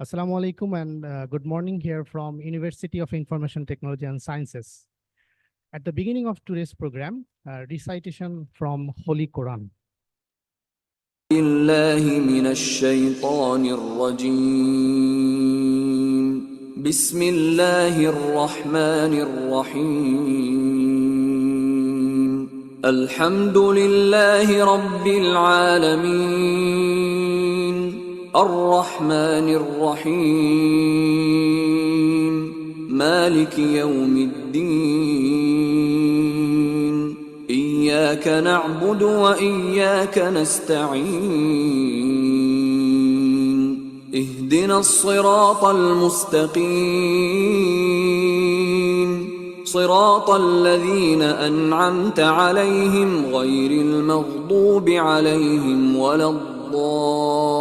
Assalamu alaikum and good morning here from University of Information Technology and Sciences. At the beginning of today's program, recitation from Holy Quran. بالله من الشيطان الرجيم بسم الله الرحمن الرحيم الحمد لله رب العالمين الرحمن الرحيم مالك يوم الدين إياك نعبد وإياك نستعين اهدنا الصراط المستقيم صراط الذين أنعمت عليهم غير المغضوب عليهم ولا الضالين.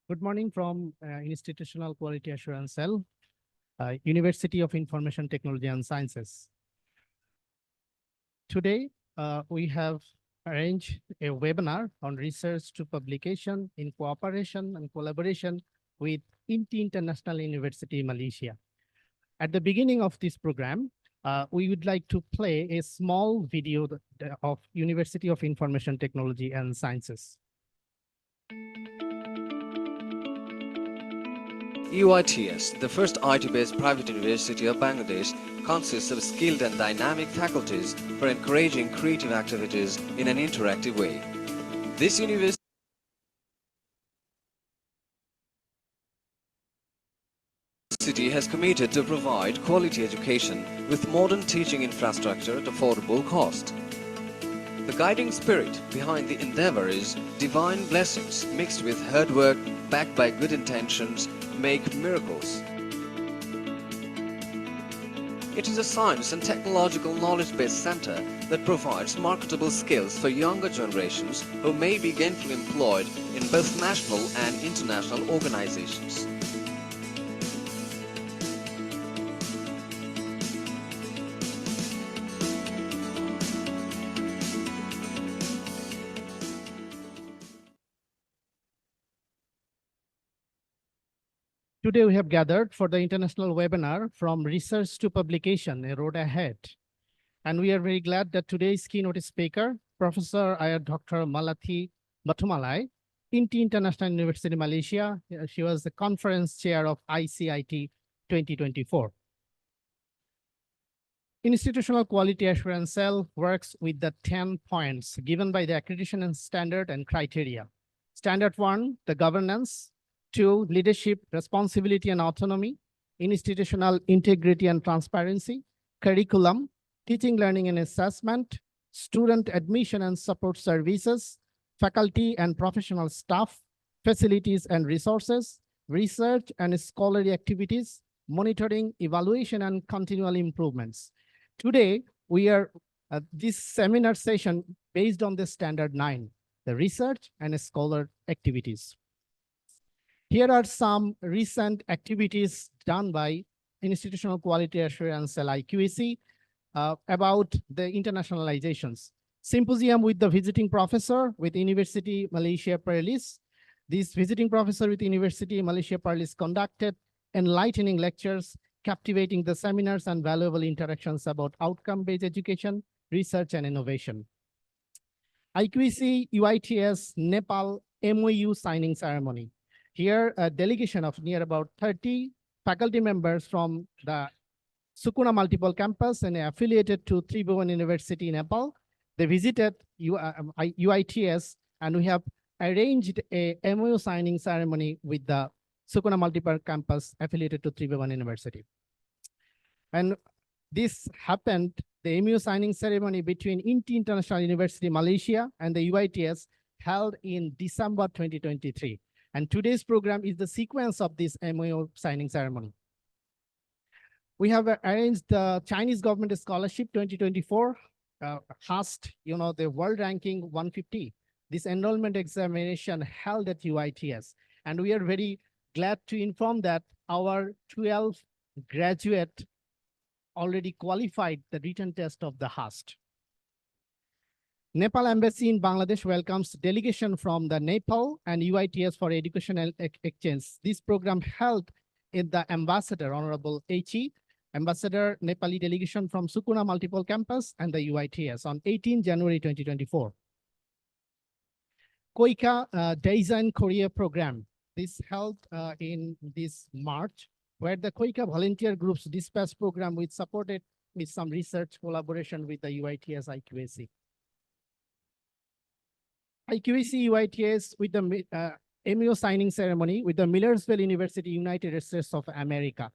Good morning from Institutional Quality Assurance Cell, University of Information Technology and Sciences. Today, we have arranged a webinar on research to publication in cooperation and collaboration with INTI International University, Malaysia. At the beginning of this program, we would like to play a small video of University of Information Technology and Sciences. UITS, the first IT-based private university of Bangladesh, consists of skilled and dynamic faculties for encouraging creative activities in an interactive way. This university has committed to provide quality education with modern teaching infrastructure at affordable cost. The guiding spirit behind the endeavor is divine blessings mixed with hard work backed by good intentions make miracles. It is a science and technological knowledge-based center that provides marketable skills for younger generations who may be gainfully employed in both national and international organizations. Today, we have gathered for the international webinar from research to publication, a road ahead. And we are very glad that today's keynote speaker, Professor Dr. Malathy Batumalay, INTI International University, Malaysia. She was the conference chair of ICIT 2024. Institutional Quality Assurance Cell works with the 10 points given by the accreditation and standard and criteria. Standard 1, the governance. 2, leadership, responsibility and autonomy, institutional integrity and transparency, curriculum, teaching, learning and assessment, student admission and support services, faculty and professional staff, facilities and resources, research and scholarly activities, monitoring, evaluation and continual improvements. Today, we are at this seminar session based on the standard 9, the research and scholar activities. Here are some recent activities done by Institutional Quality Assurance Cell IQAC about the internationalizations. Symposium with the visiting professor with University Malaysia Perlis. This visiting professor with University Malaysia Perlis conducted enlightening lectures, captivating the seminars and valuable interactions about outcome-based education, research and innovation. IQAC UITS Nepal MOU signing ceremony. Here, a delegation of near about 30 faculty members from the Sukuna Multiple Campus and affiliated to Tribhuvan University in Nepal. They visited UITS and we have arranged a MOU signing ceremony with the Sukuna Multiple Campus affiliated to Tribhuvan University. And this happened, the MOU signing ceremony between INTI International University, Malaysia and the UITS held in December 2023. And today's program is the sequence of this MOU signing ceremony. We have arranged the Chinese Government Scholarship 2024, HAST, the world ranking 150. This enrollment examination held at UITS. And we are very glad to inform that our 12 graduate already qualified the written test of the HAST. Nepal Embassy in Bangladesh welcomes delegation from the Nepal and UITS for educational exchange. This program held in the Ambassador, Honorable H.E., Ambassador Nepali delegation from Sukuna Multiple Campus and the UITS on 18 January 2024. KOICA Design Korea program. This held in this March, where the KOICA volunteer groups dispatch program with supported with some research collaboration with the UITS IQAC. IQAC UITS with the MOU signing ceremony with the Millersville University, United States of America.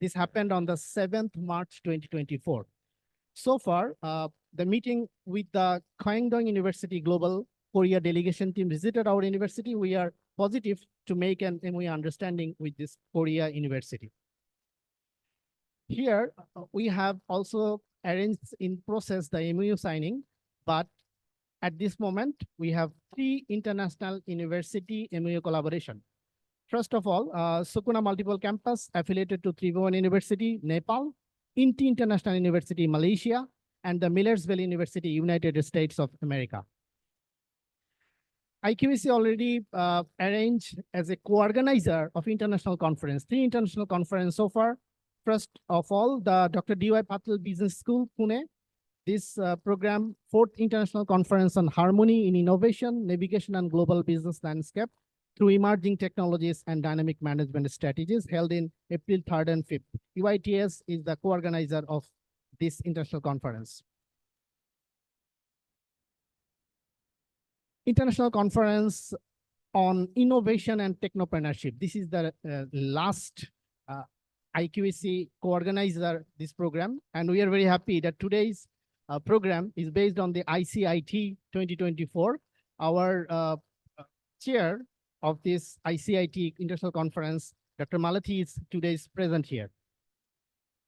This happened on the 7th March 2024. So far, the meeting with the Kwangdong University Global Korea delegation team visited our university. We are positive to make an MOU understanding with this Korea University. Here, we have also arranged in process the MOU signing, but at this moment, we have 3 international university MOU collaboration. First of all, Sukuna Multiple Campus affiliated to Tribhuvan University, Nepal, INTI International University, Malaysia, and the Millersville University, United States of America. IQAC already arranged as a co-organizer of international conference, 3 international conference so far. First of all, the Dr. D.Y. Patil Business School, Pune. This program, 4th International Conference on Harmony in Innovation, Navigation and Global Business Landscape through Emerging Technologies and Dynamic Management Strategies, held in April 3rd and 5th. UITS is the co-organizer of this international conference. International Conference on Innovation and Technopreneurship. This is the last IQAC co-organizer this program, and we are very happy that today's program is based on the ICIT 2024. Our chair of this ICIT International Conference, Dr. Malathy, is today's present here.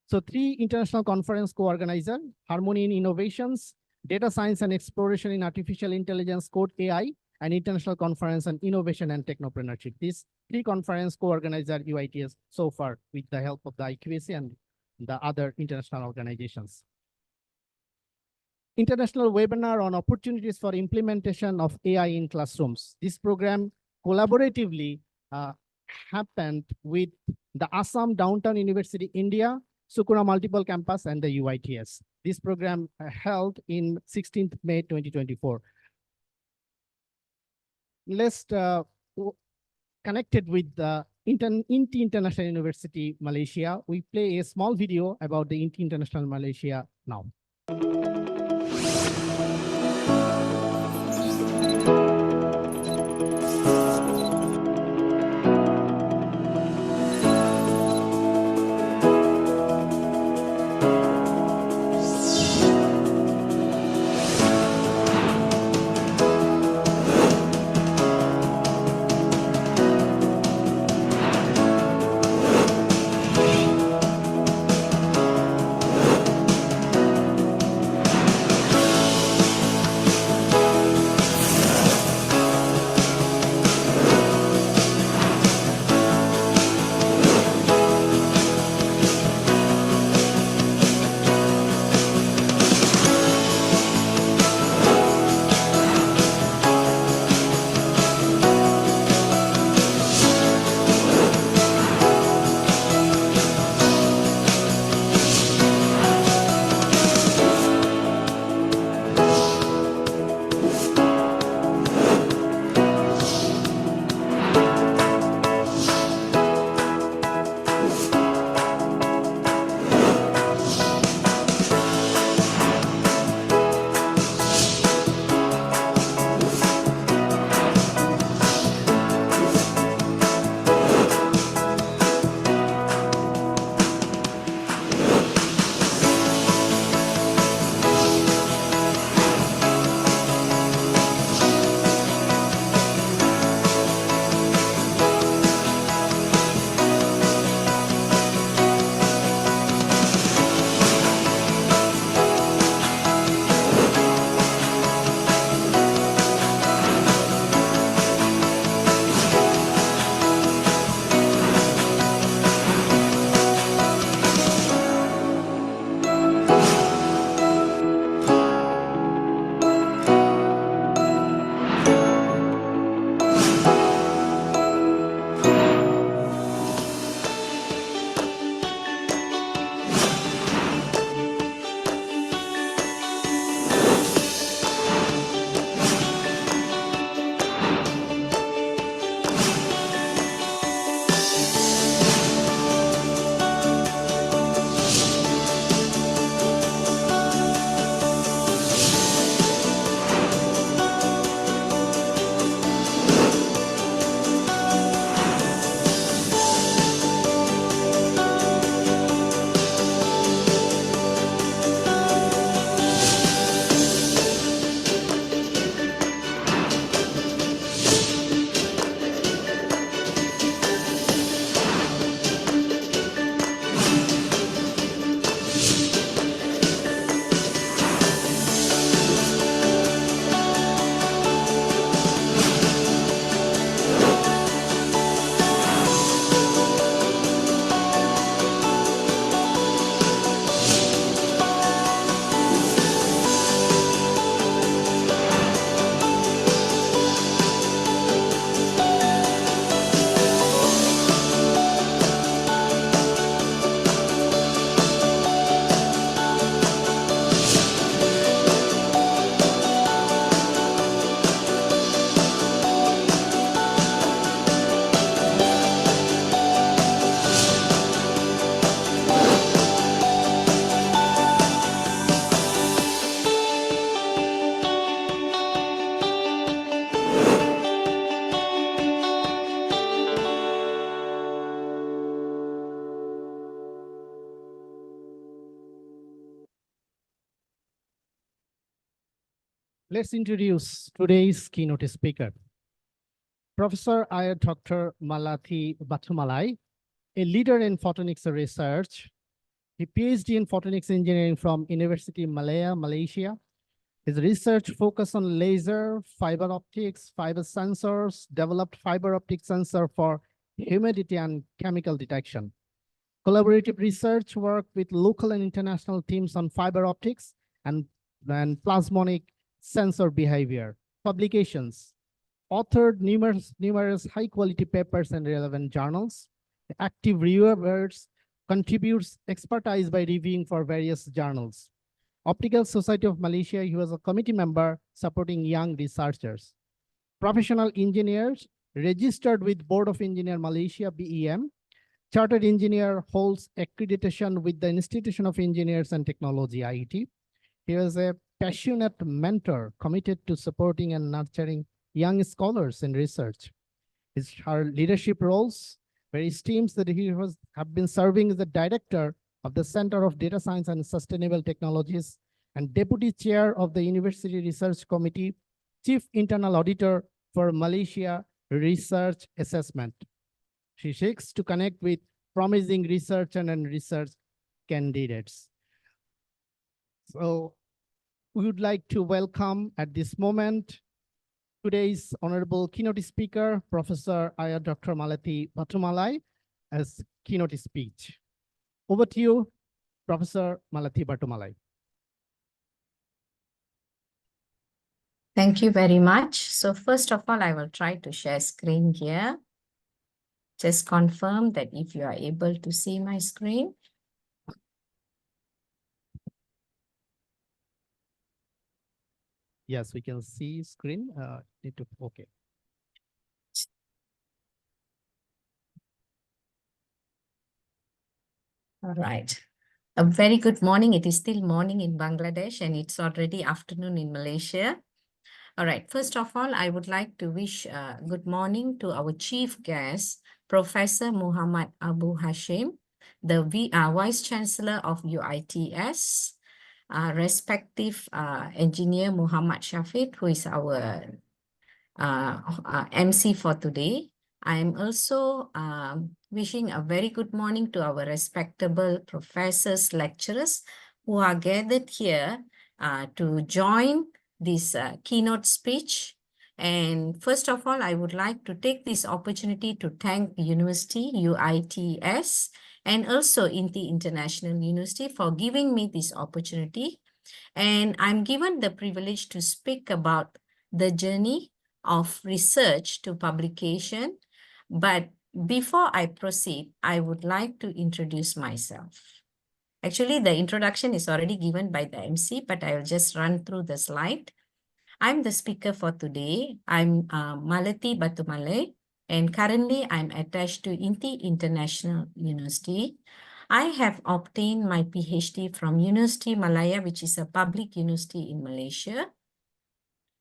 So 3 international conference co-organizer, Harmony in Innovations, Data Science and Exploration in Artificial Intelligence, Code AI, and International Conference on Innovation and Technopreneurship. These 3 conference co-organizer UITS so far with the help of the IQAC and the other international organizations. International webinar on opportunities for implementation of AI in classrooms. This program collaboratively happened with the Assam Downtown University, India, Sukuna Multiple Campus, and the UITS. This program held in 16th May 2024. Let's connected with the INTI International University, Malaysia. We play a small video about the INTI International Malaysia now. Let's introduce today's keynote speaker, Professor Dr. Malathy Batumalay, a leader in photonics research. He PhD in photonics engineering from University Malaya, Malaysia. His research focused on laser, fiber optics, fiber sensors, developed fiber optic sensor for humidity and chemical detection. Collaborative research work with local and international teams on fiber optics and plasmonic sensor behavior. Publications: authored numerous high-quality papers in relevant journals. Active reviewers, contributes expertise by reviewing for various journals. Optical Society of Malaysia, he was a committee member supporting young researchers. Professional engineers, registered with Board of Engineer Malaysia, BEM. Chartered engineer, holds accreditation with the Institution of Engineers and Technology, IIT. He was a passionate mentor committed to supporting and nurturing young scholars in research. Her leadership roles, where it seems that he have been serving as the director of the Center of Data Science and Sustainable Technologies and deputy chair of the University Research Committee, chief internal auditor for Malaysia Research Assessment. She seeks to connect with promising researchers and research candidates. So we would like to welcome at this moment today's honorable keynote speaker, Professor Dr. Malathy Batumalay, as keynote speech. Over to you, Professor Malathy Batumalay. Thank you very much. So first of all, I will try to share screen here. Just confirm that if you are able to see my screen. Yes, we can see screen. Okay. All right. A very good morning. It is still morning in Bangladesh and it's already afternoon in Malaysia. All right. First of all, I would like to wish good morning to our chief guest, Professor Muhammad Abu Hashim, the Vice-Chancellor of UITS, respective engineer Muhammad Shafiq, who is our MC for today. I am also wishing a very good morning to our respectable professors, lecturers who are gathered here to join this keynote speech. And first of all, I would like to take this opportunity to thank the University, UITS, and also INTI International University for giving me this opportunity. And I'm given the privilege to speak about the journey of research to publication. But before I proceed, I would like to introduce myself. Actually, the introduction is already given by the MC, but I will just run through the slide. I'm the speaker for today. I'm Malathy Batumalay, and currently I'm attached to INTI International University. I have obtained my PhD from University Malaya, which is a public university in Malaysia.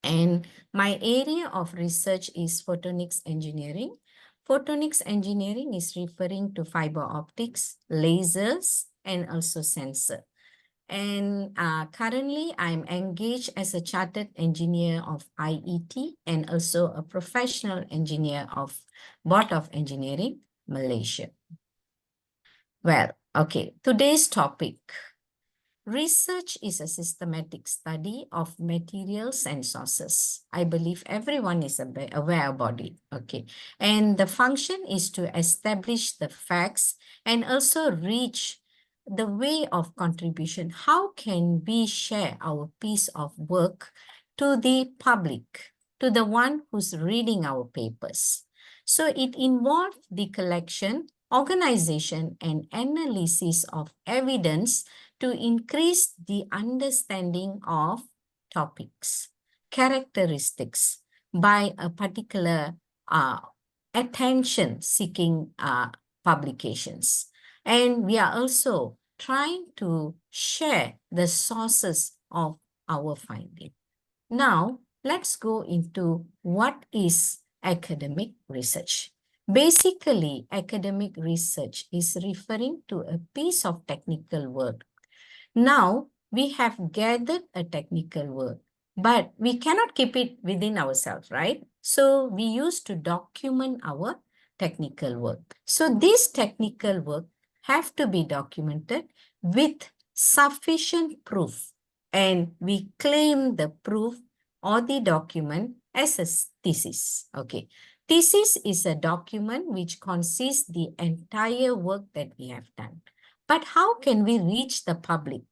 And my area of research is photonics engineering. Photonics engineering is referring to fiber optics, lasers, and also sensor. And currently, I'm engaged as a chartered engineer of IET and also a professional engineer of Board of Engineering, Malaysia. Well, okay, today's topic. Research is a systematic study of materials and sources. I believe everyone is aware about it, okay? And the function is to establish the facts and also reach the way of contribution. How can we share our piece of work to the public, to the one who's reading our papers? So it involves the collection, organization, and analysis of evidence to increase the understanding of topics, characteristics by a particular attention-seeking publications. And we are also trying to share the sources of our finding. Now, let's go into what is academic research. Basically, academic research is referring to a piece of technical work. Now, we have gathered a technical work but we cannot keep it within ourselves, right? So we used to document our technical work. So this technical work have to be documented with sufficient proof, and we claim the proof or the document as a thesis. Okay. Thesis is a document which consists the entire work that we have done. But how can we reach the public?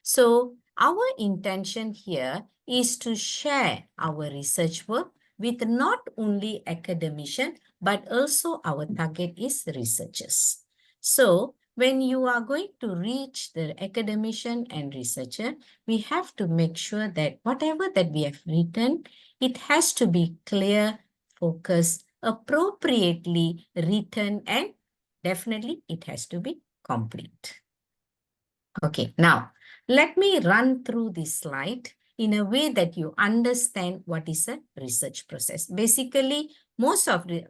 So our intention here is to share our research work with not only academicians, but also our target is researchers. So when you are going to reach the academician and researcher, we have to make sure that whatever that we have written, it has to be clear, focused, appropriately written, and definitely it has to be complete. Okay, now let me run through this slide in a way that you understand what is a research process. Basically, most of the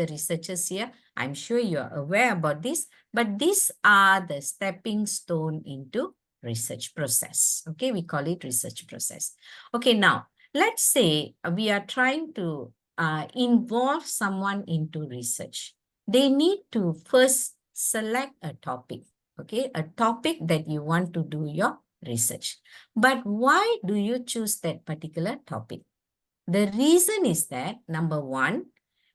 researchers here, I'm sure you are aware about this, but these are the stepping stone into research process. Okay, we call it research process. Okay, now let's say we are trying to involve someone into research. They need to first select a topic. Okay, a topic that you want to do your research. But why do you choose that particular topic? The reason is that, number one,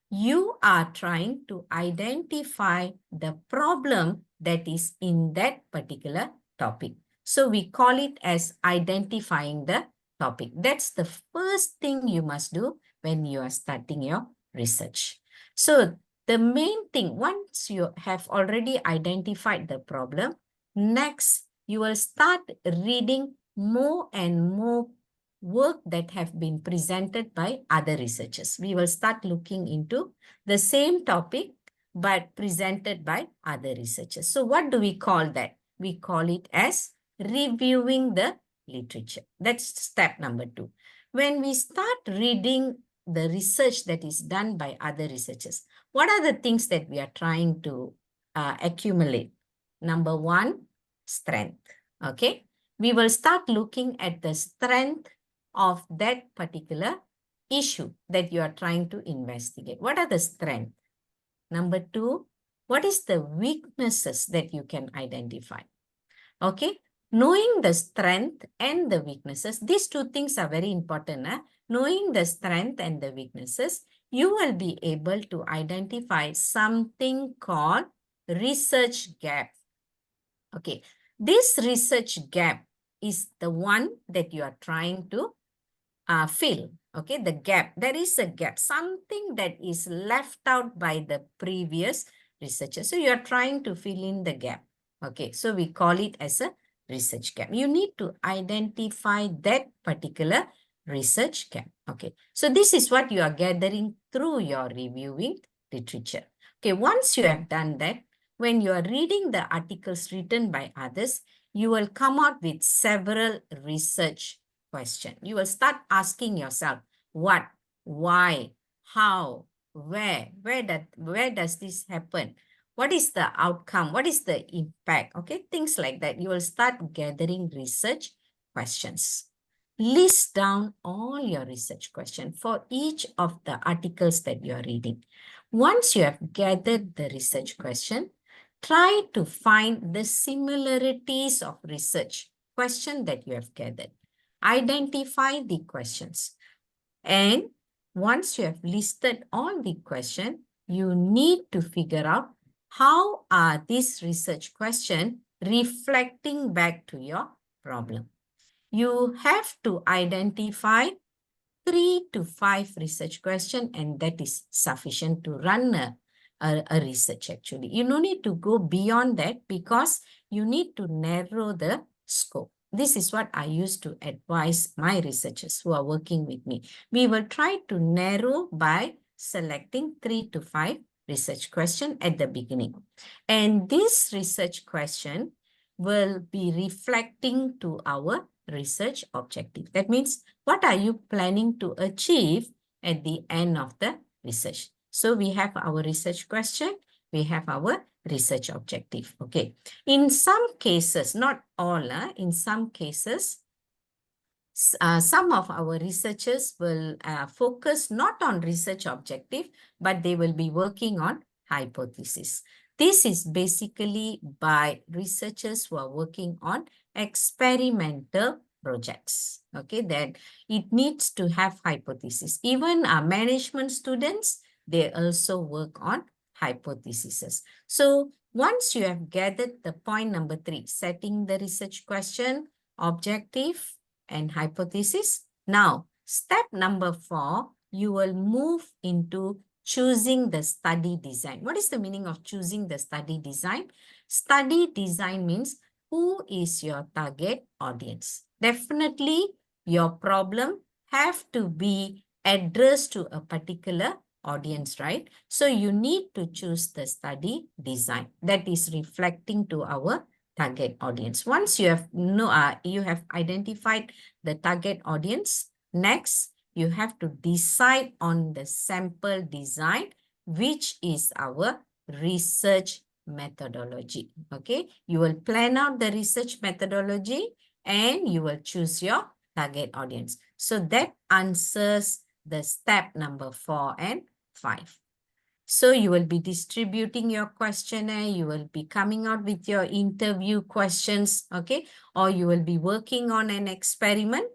you are trying to identify the problem that is in that particular topic. So we call it as identifying the topic. That's the first thing you must do when you are starting your research. So the main thing, once you have already identified the problem, next you will start reading more and more work that have been presented by other researchers. We will start looking into the same topic, but presented by other researchers. So what do we call that? We call it as reviewing the literature. That's step number 2. When we start reading the research that is done by other researchers, what are the things that we are trying to accumulate? Number 1, strength. Okay. We will start looking at the strength of that particular issue that you are trying to investigate. What are the strengths? Number 2, what is the weaknesses that you can identify? Okay, knowing the strength and the weaknesses, these two things are very important. Knowing the strength and the weaknesses, you will be able to identify something called research gap. Okay, this research gap is the one that you are trying to fill. Okay, the gap. There is a gap, something that is left out by the previous researcher. So you are trying to fill in the gap. Okay, so we call it as a research gap. You need to identify that particular research gap. Okay, so this is what you are gathering through your reviewing literature. Okay, once you have done that, when you are reading the articles written by others, you will come out with several research questions. You will start asking yourself, what, why, how, where does this happen? What is the outcome? What is the impact? Okay, things like that. You will start gathering research questions. List down all your research questions for each of the articles that you are reading. Once you have gathered the research question, try to find the similarities of research question that you have gathered. Identify the questions. And once you have listed all the questions, you need to figure out how are these research questions reflecting back to your problem. You have to identify 3 to 5 research questions, and that is sufficient to run a research actually. You don't need to go beyond that because you need to narrow the scope. This is what I used to advise my researchers who are working with me. We will try to narrow by selecting 3 to 5 research questions at the beginning. And this research question will be reflecting to our research objective. That means, what are you planning to achieve at the end of the research? So we have our research question, we have our research objective. Okay. In some cases, not all, in some cases, some of our researchers will focus not on research objective, but they will be working on hypothesis. This is basically by researchers who are working on experimental projects. Okay, that it needs to have hypothesis. Even our management students, they also work on hypotheses. So once you have gathered the point number 3, setting the research question, objective, and hypothesis. Now, step number 4, you will move into choosing the study design. What is the meaning of choosing the study design? Study design means who is your target audience. Definitely, your problem have to be addressed to a particular audience, right? So you need to choose the study design that is reflecting to our target audience. Once you have identified the target audience, next you have to decide on the sample design, which is our research methodology. Okay, you will plan out the research methodology and you will choose your target audience. So that answers the step number 4 and 5. So you will be distributing your questionnaire, you will be coming out with your interview questions, okay? Or you will be working on an experiment,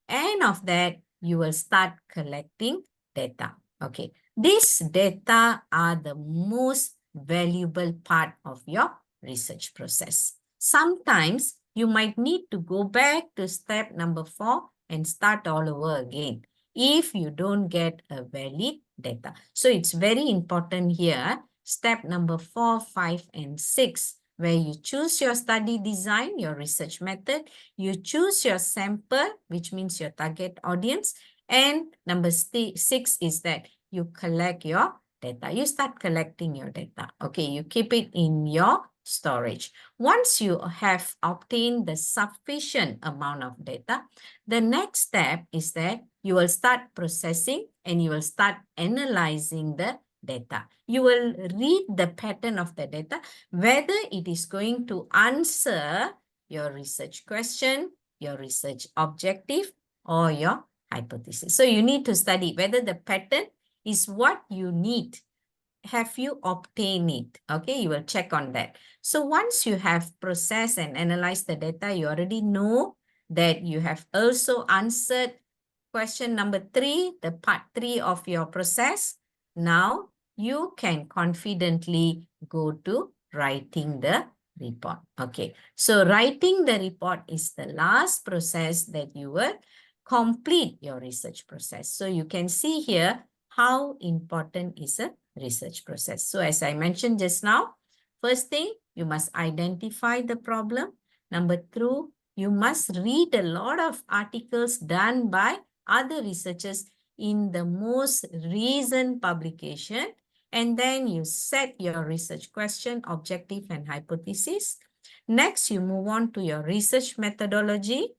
and of that, you will start collecting data, okay? These data are the most valuable part of your research process. Sometimes you might need to go back to step number 4 and start all over again if you don't get a valid data. So it's very important here, step number 4, 5, and 6, where you choose your study design, your research method, you choose your sample, which means your target audience, and number 6 is that you collect your data. You start collecting your data. Okay, you keep it in your storage. Once you have obtained the sufficient amount of data, the next step is that you will start processing and you will start analyzing the data. You will read the pattern of the data, whether it is going to answer your research question, your research objective, or your hypothesis. So you need to study whether the pattern is what you need. Have you obtained it? Okay, you will check on that. So once you have processed and analyzed the data, you already know that you have also answered question number 3, the part 3 of your process. Now you can confidently go to writing the report. Okay, so writing the report is the last process that you will complete your research process. So you can see here how important is a research process. So as I mentioned just now, first thing, you must identify the problem. Number 2, you must read a lot of articles done by other researchers in the most recent publication. And then you set your research question, objective, and hypothesis. Next, you move on to your research methodology.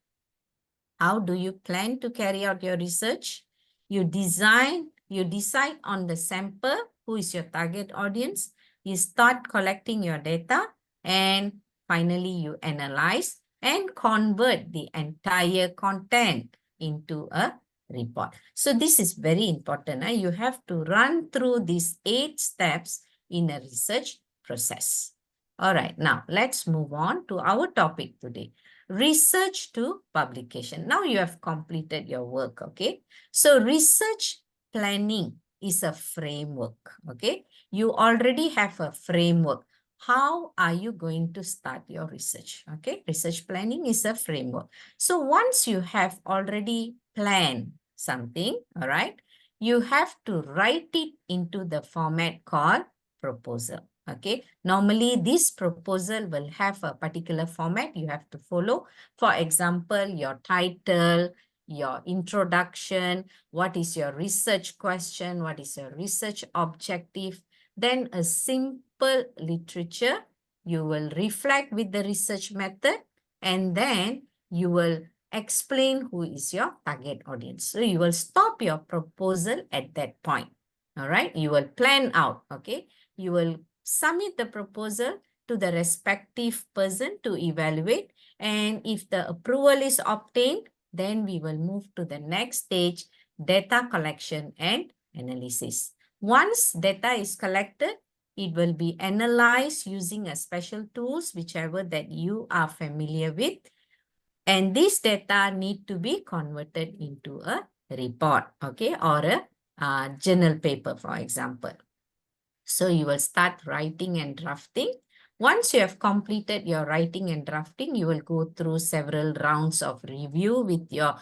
How do you plan to carry out your research? You decide on the sample, who is your target audience. You start collecting your data, and finally you analyze and convert the entire content into a report. So this is very important. You have to run through these 8 steps in a research process. All right, now let's move on to our topic today. Research to publication. Now you have completed your work, okay? So research planning is a framework, okay? You already have a framework. How are you going to start your research, okay? Research planning is a framework. So once you have already planned something, all right, you have to write it into the format called proposal. Okay, normally this proposal will have a particular format you have to follow. For example, your title, your introduction, what is your research question, what is your research objective, then a simple literature, you will reflect with the research method, and then you will explain who is your target audience. So you will stop your proposal at that point. All right, you will plan out, okay? You will submit the proposal to the respective person to evaluate, and if the approval is obtained, then we will move to the next stage, data collection and analysis. Once data is collected, it will be analyzed using a special tools, whichever that you are familiar with. And this data need to be converted into a report, okay, or a journal paper, for example. So you will start writing and drafting. Once you have completed your writing and drafting, you will go through several rounds of review with your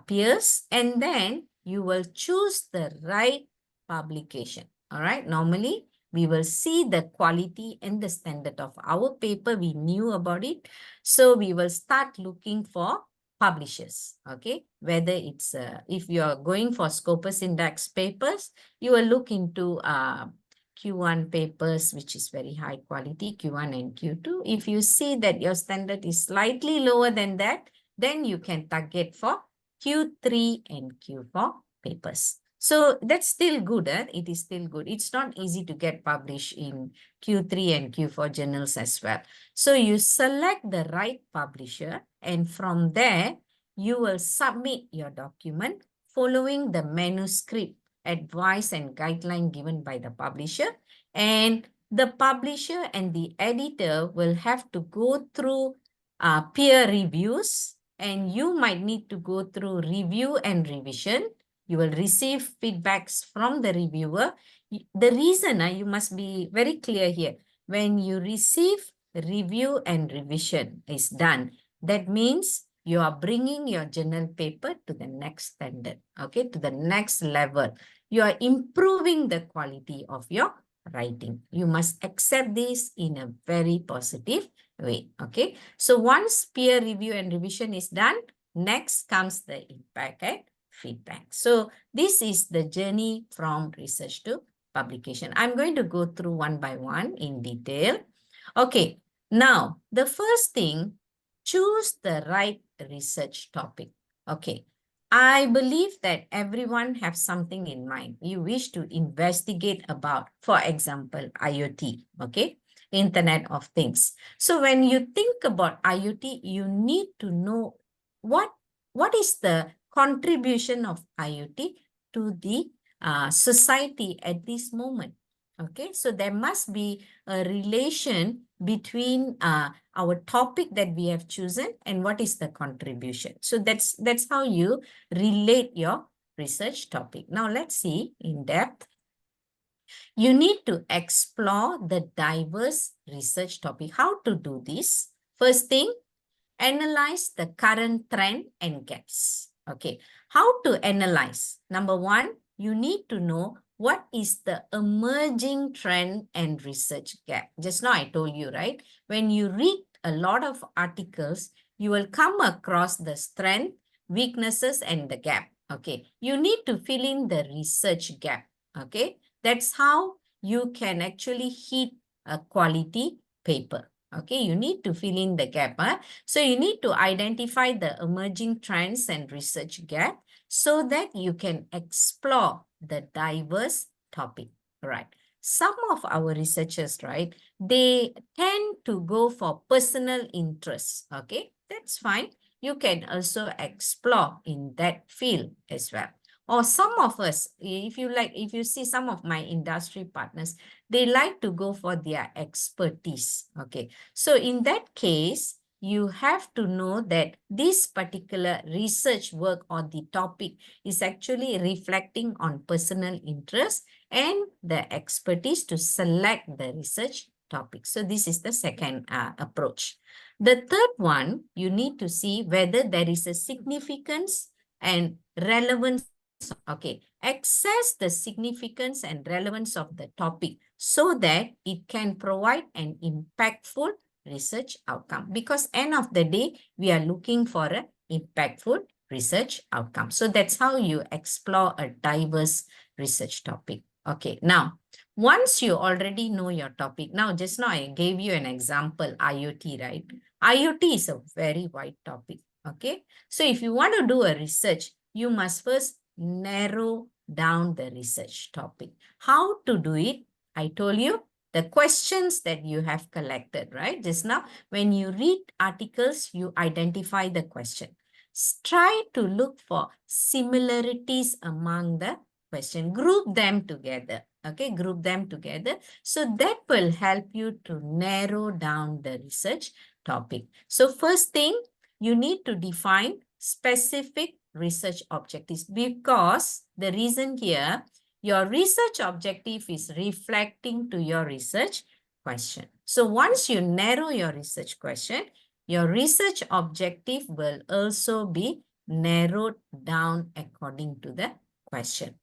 peers, and then you will choose the right publication. All right. Normally, we will see the quality and the standard of our paper. We knew about it. So we will start looking for publishers. Okay. Whether it's, if you are going for Scopus Index papers, you will look into Q1 papers, which is very high quality, Q1 and Q2. If you see that your standard is slightly lower than that, then you can target for Q3 and Q4 papers. So that's still good. It is still good. It's not easy to get published in Q3 and Q4 journals as well. So you select the right publisher, and from there, you will submit your document following the manuscript advice and guideline given by the publisher, and the publisher and the editor will have to go through peer reviews, and you might need to go through review and revision. You will receive feedbacks from the reviewer. The reason, you must be very clear here, when you receive review and revision is done, that means you are bringing your journal paper to the next standard, okay, to the next level. You are improving the quality of your writing. You must accept this in a very positive way, okay? So once peer review and revision is done, next comes the impact and feedback. So this is the journey from research to publication. I'm going to go through one by one in detail. Okay, now the first thing, choose the right research topic. Okay, I believe that everyone has something in mind you wish to investigate about, for example, IoT, okay, Internet of Things. So when you think about IoT, you need to know what is the contribution of IoT to the society at this moment. Okay, so there must be a relation between our topic that we have chosen and what is the contribution. So that's how you relate your research topic. Now let's see in depth. You need to explore the diverse research topic. How to do this? First thing, analyze the current trend and gaps. Okay, how to analyze? Number one, you need to know what is the emerging trend and research gap. Just now I told you, right? When you read a lot of articles, you will come across the strength, weaknesses, and the gap. Okay, you need to fill in the research gap. Okay, that's how you can actually hit a quality paper. Okay, you need to fill in the gap. So you need to identify the emerging trends and research gap so that you can explore the diverse topic, right? Some of our researchers, right, they tend to go for personal interests. Okay, that's fine. You can also explore in that field as well. Or some of us, if you see some of my industry partners, they like to go for their expertise. Okay, so in that case, you have to know that this particular research work or the topic is actually reflecting on personal interest and the expertise to select the research topic. So this is the second approach. The third one, you need to see whether there is a significance and relevance. Okay, assess the significance and relevance of the topic so that it can provide an impactful research outcome, because end of the day, we are looking for an impactful research outcome. So that's how you explore a diverse research topic. Okay, now, once you already know your topic, now just now I gave you an example, IoT, right? IoT is a very wide topic. Okay, so if you want to do a research, you must first narrow down the research topic. How to do it? I told you the questions that you have collected, right? Just now, when you read articles, you identify the question. try to look for similarities among the question. Group them together. Okay, group them together. So that will help you to narrow down the research topic. So first thing, you need to define specific research objectives, because the reason here, your research objective is reflecting to your research question. So once you narrow your research question, your research objective will also be narrowed down according to the question.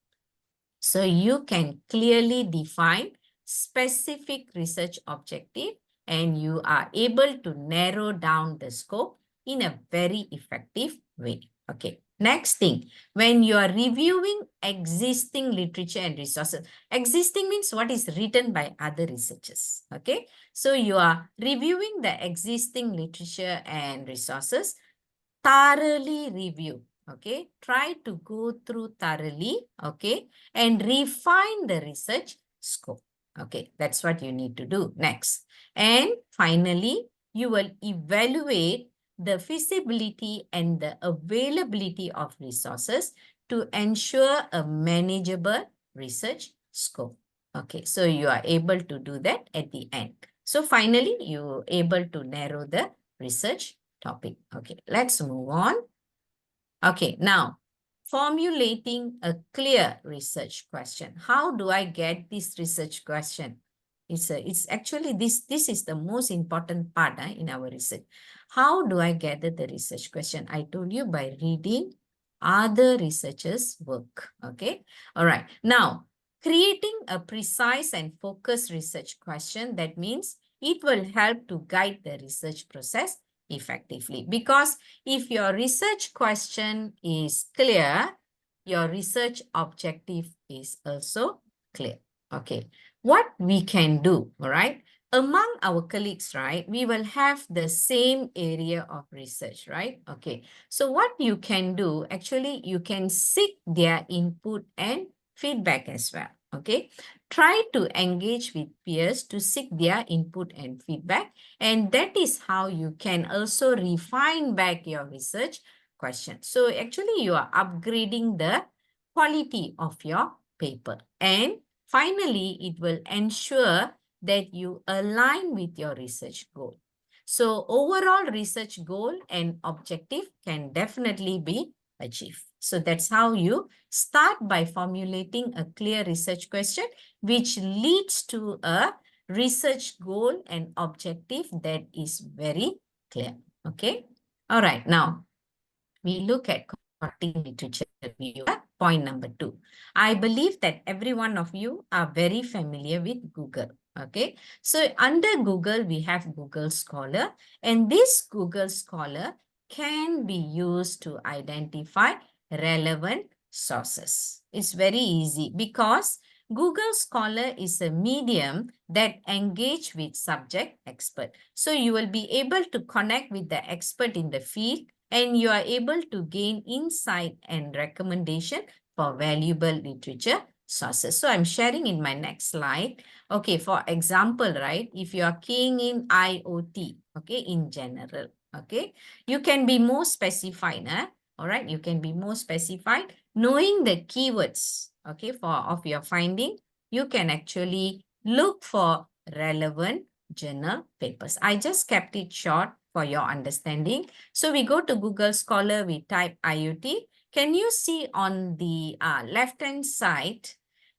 So you can clearly define specific research objective and you are able to narrow down the scope in a very effective way. Okay. Next thing, when you are reviewing existing literature and resources, existing means what is written by other researchers. Okay. So you are reviewing the existing literature and resources, thoroughly review. Okay, try to go through thoroughly, okay, and refine the research scope. Okay, that's what you need to do next. And finally, you will evaluate the feasibility and the availability of resources to ensure a manageable research scope. Okay, so you are able to do that at the end. So finally, you're able to narrow the research topic. Okay, let's move on. Okay, now formulating a clear research question. How do I get this research question? It's actually this is the most important part in our research. How do I gather the research question? I told you by reading other researchers' work. Okay, all right. Now, creating a precise and focused research question, that means it will help to guide the research process effectively. Because if your research question is clear, your research objective is also clear. Okay, what we can do, all right? Among our colleagues, right, we will have the same area of research, right? Okay, so what you can do, actually, you can seek their input and feedback as well. Okay, try to engage with peers to seek their input and feedback, and that is how you can also refine back your research question. So actually, you are upgrading the quality of your paper. And finally, it will ensure that you align with your research goal. So overall research goal and objective can definitely be achieved. So that's how you start by formulating a clear research question, which leads to a research goal and objective that is very clear. Okay. All right. Now, we look at conducting literature review. Point number 2. I believe that every one of you are very familiar with Google. Okay. So under Google, we have Google Scholar, and this Google Scholar can be used to identify relevant sources. It's very easy because Google Scholar is a medium that engage with subject expert. So you will be able to connect with the expert in the field, and you are able to gain insight and recommendation for valuable literature sources. So I'm sharing in my next slide. Okay, for example, right, if you are keying in IoT, okay, in general, okay, you can be more specified, all right, you can be more specified. Knowing the keywords, okay, of your finding, you can actually look for relevant journal papers. I just kept it short for your understanding. So we go to Google Scholar, we type IoT. Can you see on the left-hand side,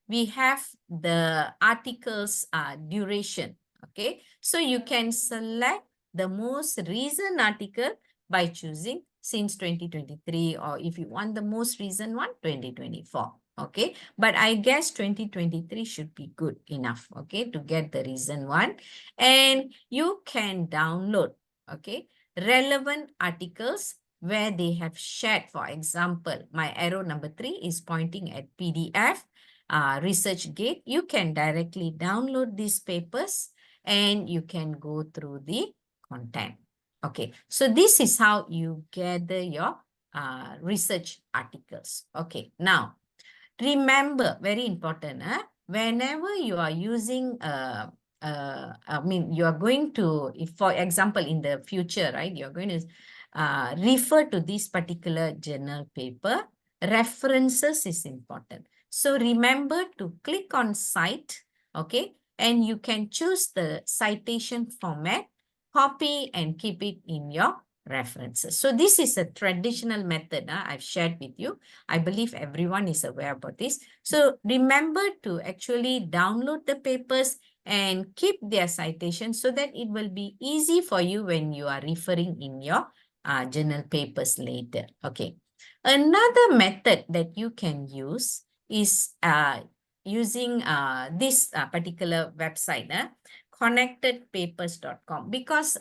we have the article's duration, okay? So you can select the most recent article by choosing since 2023, or if you want the most recent one, 2024. Okay, but I guess 2023 should be good enough, okay, to get the recent one. And you can download, okay, relevant articles where they have shared. For example, my arrow number 3 is pointing at PDF, ResearchGate. You can directly download these papers and you can go through the content. Okay, so this is how you gather your research articles. Okay, now remember, very important, whenever you are using, I mean, you are going to, if for example, in the future, right, you're going to refer to this particular journal paper, references is important. So remember to click on cite, okay? And you can choose the citation format, copy and keep it in your references. So this is a traditional method I've shared with you. I believe everyone is aware about this. So remember to actually download the papers and keep their citation so that it will be easy for you when you are referring in your journal papers later. Okay. Another method that you can use is using this particular website, connectedpapers.com, because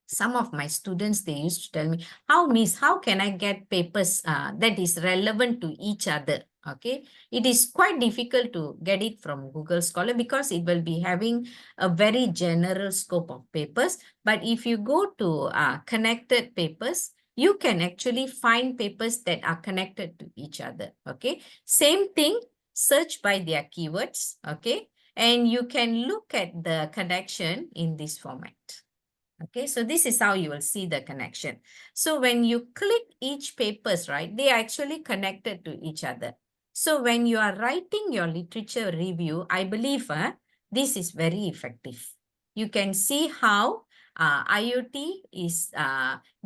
some of my students, they used to tell me, how can I get papers that is relevant to each other? Okay, it is quite difficult to get it from Google Scholar because it will be having a very general scope of papers. But if you go to connected papers, you can actually find papers that are connected to each other. Okay, same thing, search by their keywords. Okay, and you can look at the connection in this format. Okay, so this is how you will see the connection. So when you click each papers, right, they are actually connected to each other. So when you are writing your literature review, I believe this is very effective. You can see how IoT is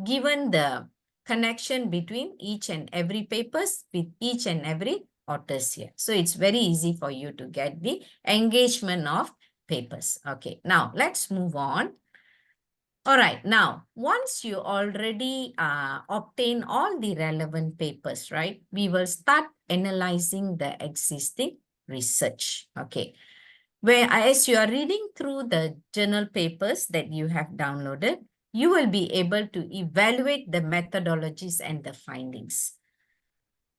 given the connection between each and every papers with each and every authors here. So it's very easy for you to get the engagement of papers. Okay, now let's move on. All right, now, once you already obtain all the relevant papers, right, we will start analyzing the existing research, okay? As you are reading through the journal papers that you have downloaded, you will be able to evaluate the methodologies and the findings,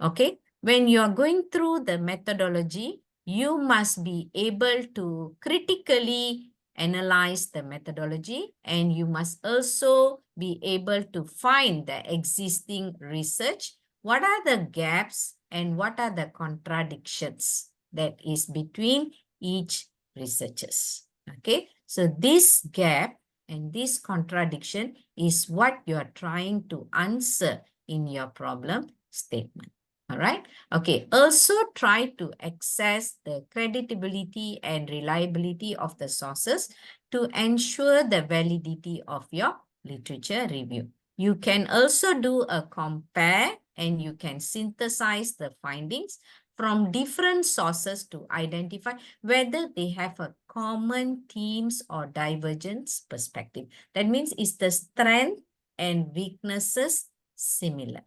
okay? When you are going through the methodology, you must be able to critically analyze the methodology, and you must also be able to find the existing research. What are the gaps and what are the contradictions that is between each researchers? Okay, so this gap and this contradiction is what you are trying to answer in your problem statement. All right. Okay. Also try to access the credibility and reliability of the sources to ensure the validity of your literature review. You can also do a compare and you can synthesize the findings from different sources to identify whether they have a common themes or divergence perspective. That means is the strength and weaknesses similar?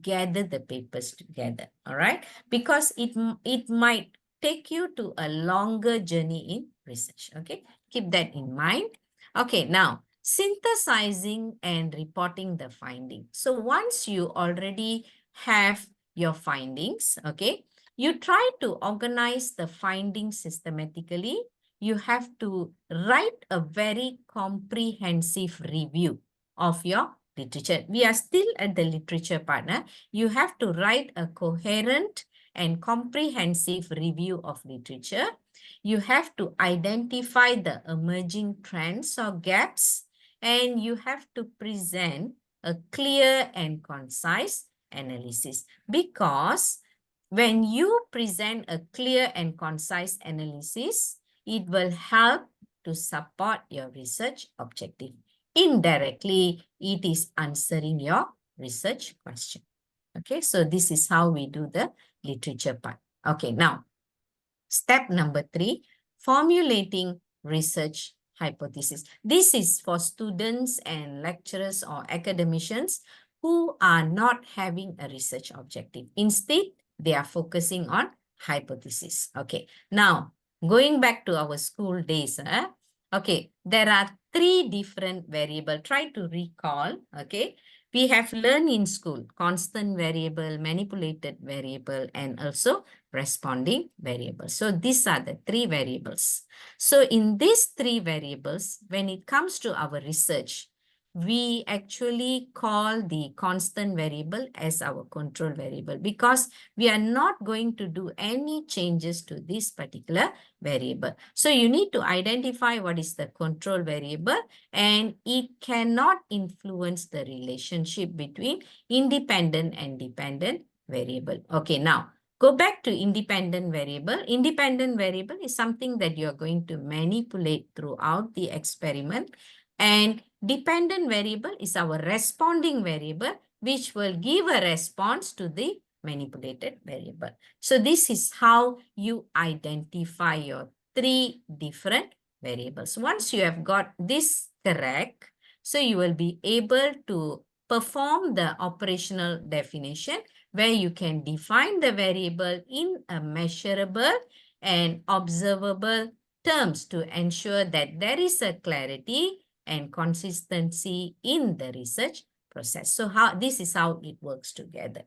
Gather the papers together, all right? Because it might take you to a longer journey in research, okay? Keep that in mind. Okay, now, synthesizing and reporting the finding. So once you already have your findings, okay, you try to organize the findings systematically. You have to write a very comprehensive review of your literature. We are still at the literature partner. You have to write a coherent and comprehensive review of literature. You have to identify the emerging trends or gaps, and you have to present a clear and concise analysis, because when you present a clear and concise analysis, it will help to support your research objective. Indirectly, it is answering your research question. Okay, so this is how we do the literature part. Okay, now, step number 3, formulating research hypothesis. This is for students and lecturers or academicians who are not having a research objective. Instead, they are focusing on hypothesis. Okay, now, going back to our school days, okay, there are 3 different variables. Try to recall, okay. We have learned in school, constant variable, manipulated variable, and also responding variable. So these are the 3 variables. So in these 3 variables, when it comes to our research, we actually call the constant variable as our control variable, because we are not going to do any changes to this particular variable. So you need to identify what is the control variable, and it cannot influence the relationship between independent and dependent variable. Okay, now go back to independent variable. Independent variable is something that you're going to manipulate throughout the experiment, and dependent variable is our responding variable, which will give a response to the manipulated variable. So this is how you identify your three different variables. Once you have got this correct, so you will be able to perform the operational definition, where you can define the variable in a measurable and observable terms to ensure that there is a clarity and consistency in the research process. So this is how it works together.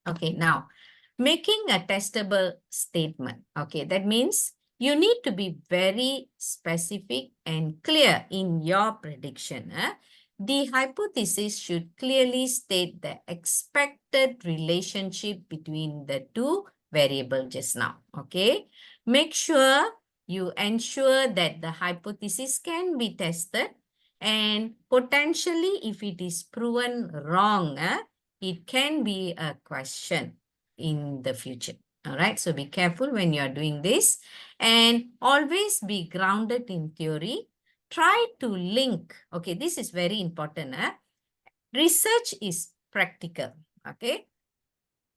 Okay, now making a testable statement. Okay, that means you need to be very specific and clear in your prediction. The hypothesis should clearly state the expected relationship between the two variables just now. Okay, make sure you ensure that the hypothesis can be tested, and potentially if it is proven wrong, it can be a question in the future. All right, so be careful when you are doing this, and always be grounded in theory. Try to link. Okay, this is very important. Research is practical. Okay,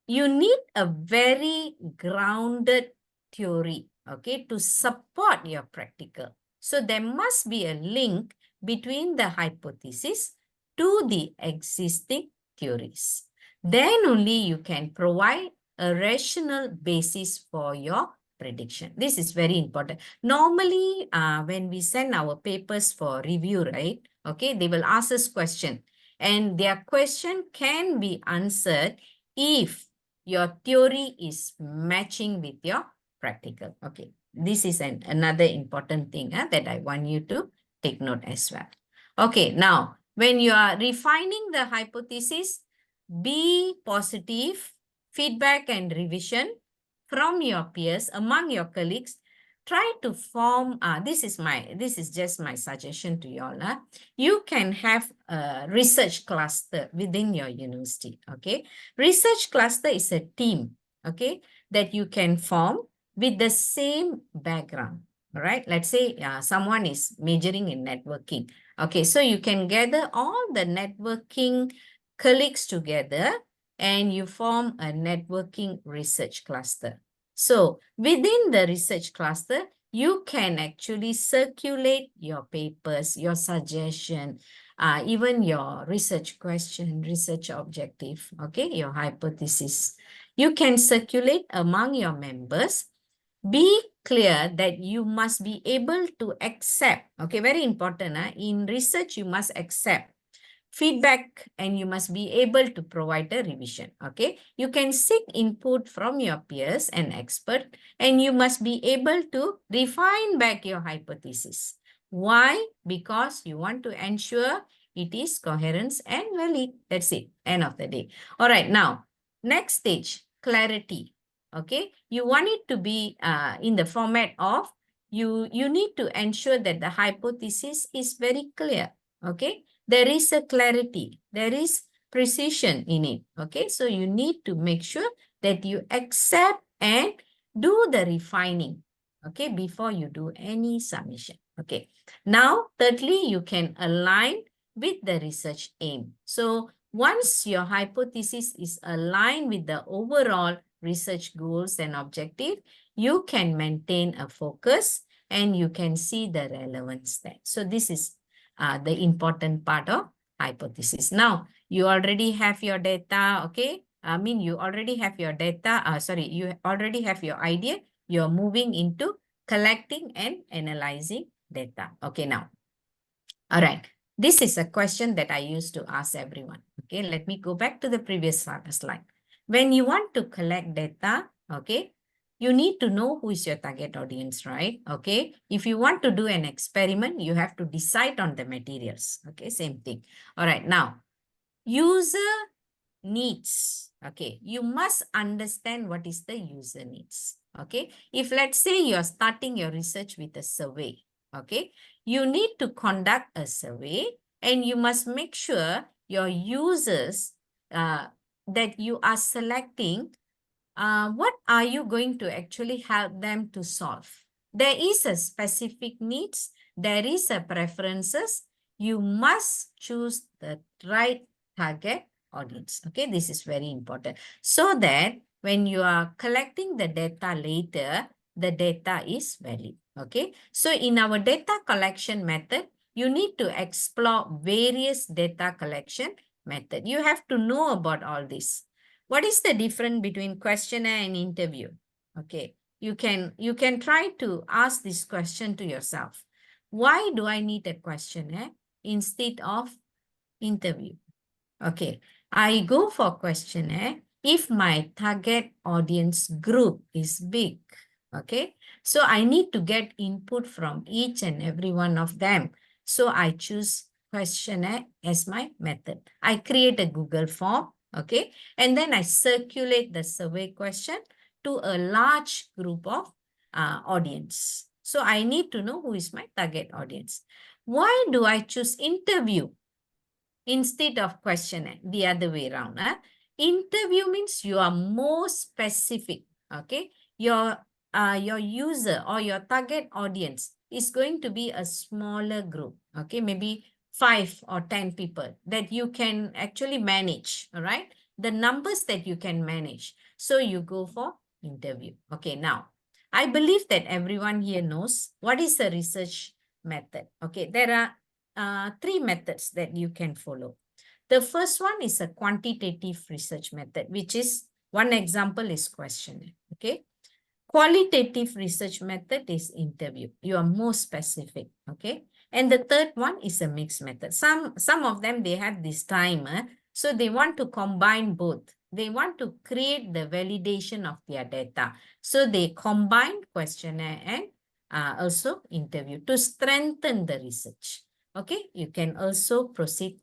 you need a very grounded theory, okay, to support your practical. So there must be a link between the hypothesis to the existing theories. Then only you can provide a rational basis for your prediction. This is very important. Normally, when we send our papers for review, right? Okay, they will ask us question, and their question can be answered if your theory is matching with your practical. Okay, this is another important thing that I want you to take note as well. Okay, now when you are refining the hypothesis, be positive. Feedback and revision from your peers, among your colleagues. Try to form, this is just my suggestion to you all. You can have a research cluster within your university. Okay, research cluster is a team, okay, that you can form with the same background. All right, let's say someone is majoring in networking. Okay, so you can gather all the networking colleagues together, and you form a networking research cluster. So within the research cluster, you can actually circulate your papers, your suggestion, even your research question, research objective, okay, your hypothesis. You can circulate among your members. Be clear that you must be able to accept, okay, very important. In research, you must accept feedback, and you must be able to provide a revision. Okay, you can seek input from your peers and experts, and you must be able to refine back your hypothesis. Why? Because you want to ensure it is coherent and valid. That's it. End of the day. All right. Now, next stage, clarity. Okay, you want it to be in the format of you need to ensure that the hypothesis is very clear. Okay, there is a clarity, there is precision in it. Okay, so you need to make sure that you accept and do the refining, okay, before you do any submission. Okay, now thirdly, you can align with the research aim. So once your hypothesis is aligned with the overall research goals and objective, you can maintain a focus and you can see the relevance there. So this is the important part of hypothesis. Now, you already have your data, okay? You already have your data, you already have your idea. You're moving into collecting and analyzing data. Okay, now. All right. This is a question that I used to ask everyone. Okay, let me go back to the previous slide. When you want to collect data, okay, you need to know who is your target audience, right? Okay. If you want to do an experiment, you have to decide on the materials. Okay, same thing. All right. Now, user needs. Okay, you must understand what is the user needs. Okay, if let's say you're starting your research with a survey, okay, you need to conduct a survey and you must make sure your users that you are selecting, what are you going to actually help them to solve? There is a specific needs, there is a preferences. You must choose the right target audience. Okay, this is very important. So that when you are collecting the data later, the data is valid. Okay, so in our data collection method, you need to explore various data collection method. You have to know about all this. What is the difference between questionnaire and interview? Okay, you can try to ask this question to yourself. Why do I need a questionnaire instead of interview? Okay, I go for questionnaire if my target audience group is big. Okay, so I need to get input from each and every one of them. So I choose questionnaire as my method. I create a Google form. Okay, and then I circulate the survey question to a large group of audience. So I need to know who is my target audience. Why do I choose interview instead of questionnaire? The other way around. Interview means you are more specific. Okay, your user or your target audience is going to be a smaller group. Okay, maybe 5 or 10 people that you can actually manage. All right, the numbers that you can manage. So you go for interview. Okay, now I believe that everyone here knows what is the research method. Okay, there are 3 methods that you can follow. The first one is a quantitative research method, which is one example is questionnaire. Okay. Qualitative research method is interview. You are more specific. Okay. And the third one is a mixed method. Some of them, they have this time. So they want to combine both. They want to create the validation of their data. So they combine questionnaire and also interview to strengthen the research. Okay. You can also proceed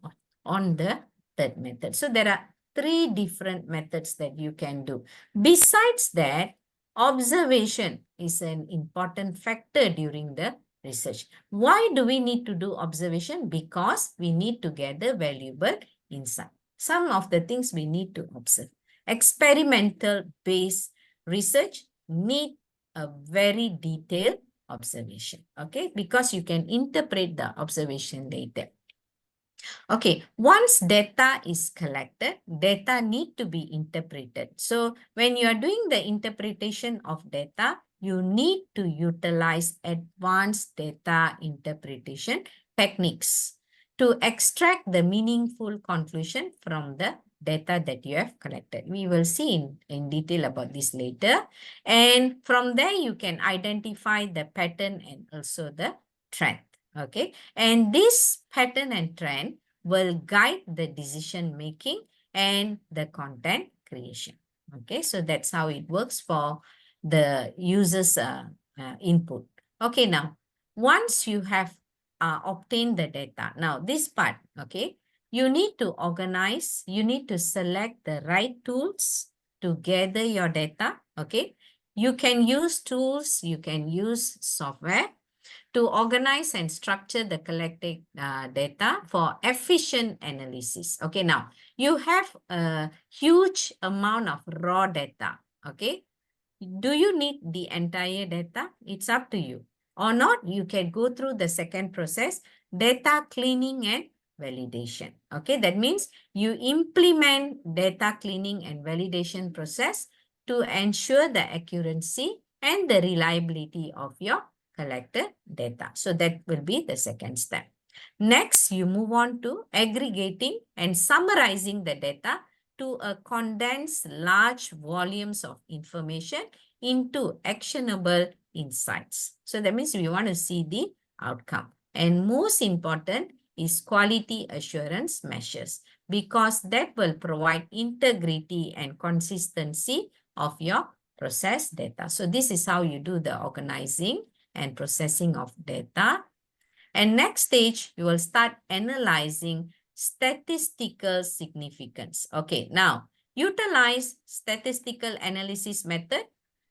on the third method. So there are 3 different methods that you can do. Besides that, observation is an important factor during the research. Why do we need to do observation? Because we need to gather valuable insight. Some of the things we need to observe. Experimental based research need a very detailed observation. Okay, because you can interpret the observation later. Okay, once data is collected, data need to be interpreted. So when you are doing the interpretation of data, you need to utilize advanced data interpretation techniques to extract the meaningful conclusion from the data that you have collected. We will see in detail about this later. And from there, you can identify the pattern and also the trend. Okay, and this pattern and trend will guide the decision making and the content creation. Okay, so that's how it works for the user's input. Okay, now once you have obtained the data, now this part, okay, you need to organize, you need to select the right tools to gather your data. Okay, you can use tools, you can use software to organize and structure the collected data for efficient analysis. Okay, now you have a huge amount of raw data. Okay, do you need the entire data? It's up to you. Or not, you can go through the second process, data cleaning and validation. Okay, that means you implement data cleaning and validation process to ensure the accuracy and the reliability of your collected data. So that will be the second step. Next, you move on to aggregating and summarizing the data to a condensed large volumes of information into actionable insights. So that means we want to see the outcome. And most important is quality assurance measures, because that will provide integrity and consistency of your process data. So this is how you do the organizing and processing of data. And next stage, you will start analyzing statistical significance. Okay, now utilize statistical analysis method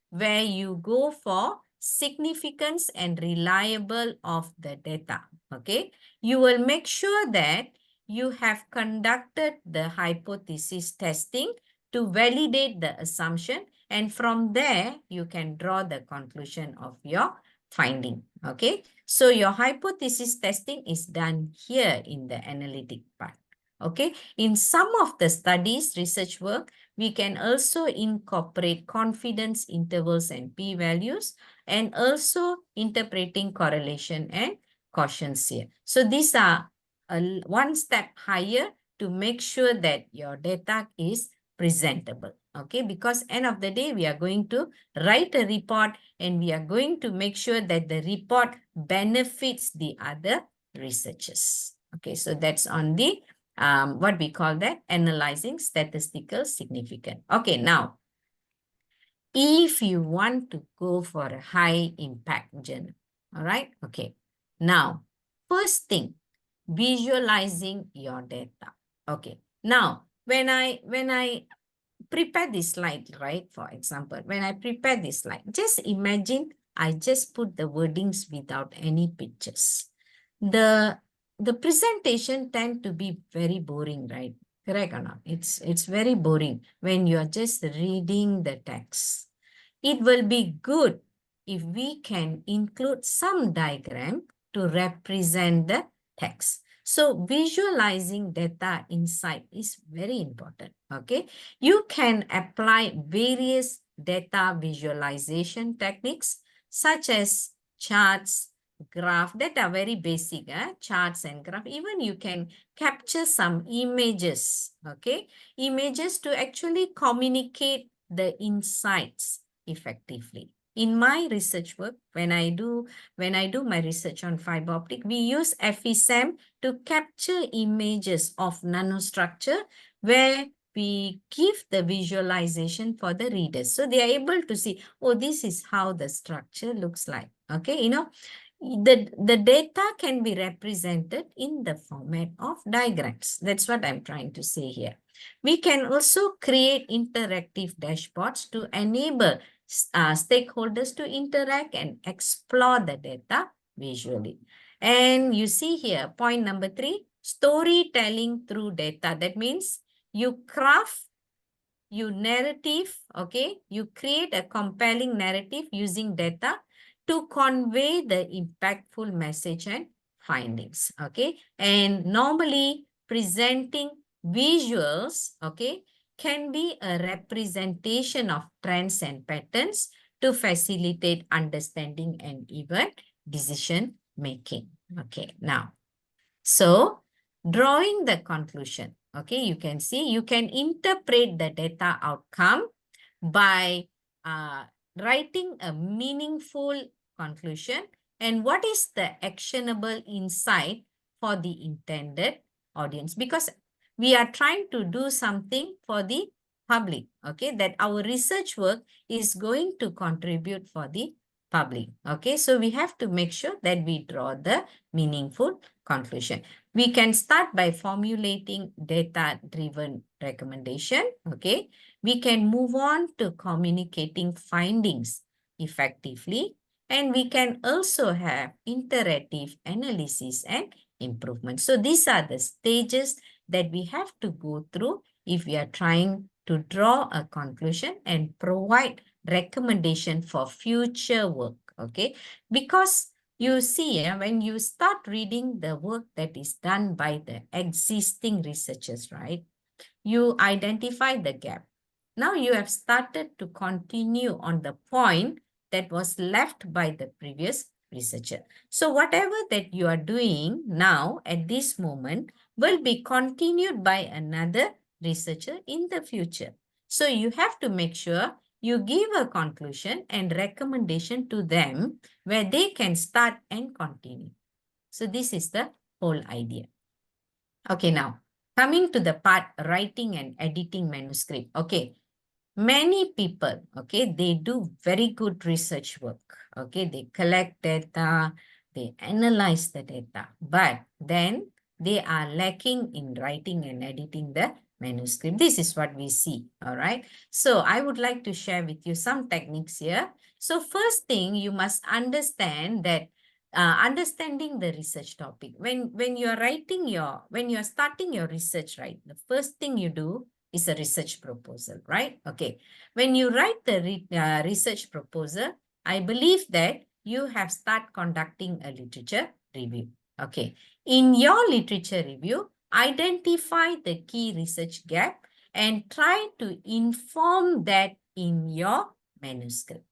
where you go for significance and reliable of the data. Okay, you will make sure that you have conducted the hypothesis testing to validate the assumption, and from there you can draw the conclusion of your finding. Okay, so your hypothesis testing is done here in the analytic part. Okay, in some of the studies, research work, we can also incorporate confidence intervals and p-values, and also interpreting correlation and cautions here. So these are one step higher to make sure that your data is presentable. Okay, because end of the day, we are going to write a report and we are going to make sure that the report benefits the other researchers. Okay, so that's on the what we call that analyzing statistical significance. Okay, now, if you want to go for a high impact journal, all right? Okay, now, first thing, visualizing your data. Okay, now, when I prepare this slide, right? For example, when I prepare this slide, just imagine I just put the wordings without any pictures. The presentation tend to be very boring, right? Correct or not? It's very boring when you are just reading the text. It will be good if we can include some diagram to represent the text. So visualizing data inside is very important. Okay, you can apply various data visualization techniques such as charts, graph that are very basic, charts and graph. Even you can capture some images, okay, images to actually communicate the insights effectively. In my research work, when I do my research on fiber optic, we use FESAM to capture images of nanostructure where we give the visualization for the readers. So they are able to see, oh, this is how the structure looks like. Okay, you know, the data can be represented in the format of diagrams. That's what I'm trying to say here. We can also create interactive dashboards to enable stakeholders to interact and explore the data visually. And you see here, point number 3, storytelling through data. That means you craft, you narrative, okay? You create a compelling narrative using data to convey the impactful message and findings, okay? And normally presenting visuals, okay, can be a representation of trends and patterns to facilitate understanding and even decision making. Okay, now, so drawing the conclusion, okay, you can see, you can interpret the data outcome by writing a meaningful conclusion and what is the actionable insight for the intended audience, because we are trying to do something for the public, okay, that our research work is going to contribute for the public, okay. So we have to make sure that we draw the meaningful conclusion. We can start by formulating data-driven recommendation, okay. We can move on to communicating findings effectively, and we can also have iterative analysis and improvement. So these are the stages that we have to go through if we are trying to draw a conclusion and provide recommendation for future work, okay? Because you see, when you start reading the work that is done by the existing researchers, right? You identify the gap. Now you have started to continue on the point that was left by the previous researcher. So whatever that you are doing now at this moment will be continued by another researcher in the future. So you have to make sure you give a conclusion and recommendation to them where they can start and continue. So this is the whole idea. Okay, now coming to the part writing and editing manuscript. Okay, many people, okay, they do very good research work. Okay, they collect data, they analyze the data, but then they are lacking in writing and editing the manuscript. This is what we see, all right? So I would like to share with you some techniques here. So first thing, you must understand that understanding the research topic. When you're starting your research, right, the first thing you do is a research proposal, right? Okay. When you write the research proposal, I believe that you have start conducting a literature review. Okay. In your literature review, identify the key research gap and try to inform that in your manuscript.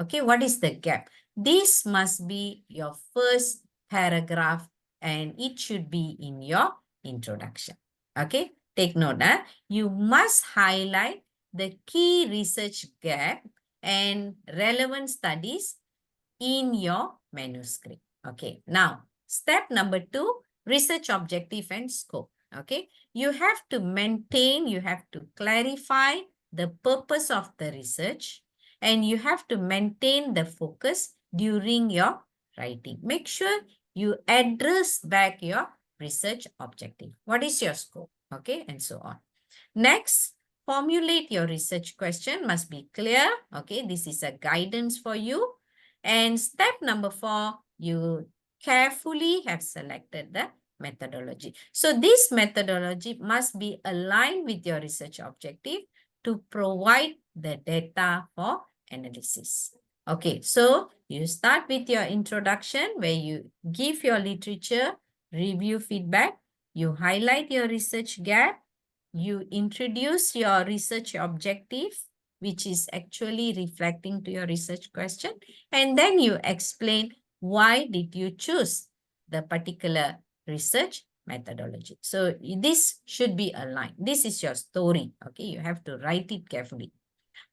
Okay, what is the gap? This must be your first paragraph and it should be in your introduction. Okay, take note. You must highlight the key research gap and relevant studies in your manuscript. Okay, now step number 2, research objective and scope. Okay, you have to clarify the purpose of the research and you have to maintain the focus during your writing. Make sure you address back your research objective. What is your scope? Okay, and so on. Next, formulate your research question must be clear. Okay, this is a guidance for you. And step number 4, you carefully have selected the methodology. So this methodology must be aligned with your research objective to provide the data for analysis. Okay, so you start with your introduction where you give your literature review feedback, you highlight your research gap, you introduce your research objective, which is actually reflecting to your research question, and then you explain why did you choose the particular research methodology. So this should be aligned. This is your story. Okay, you have to write it carefully.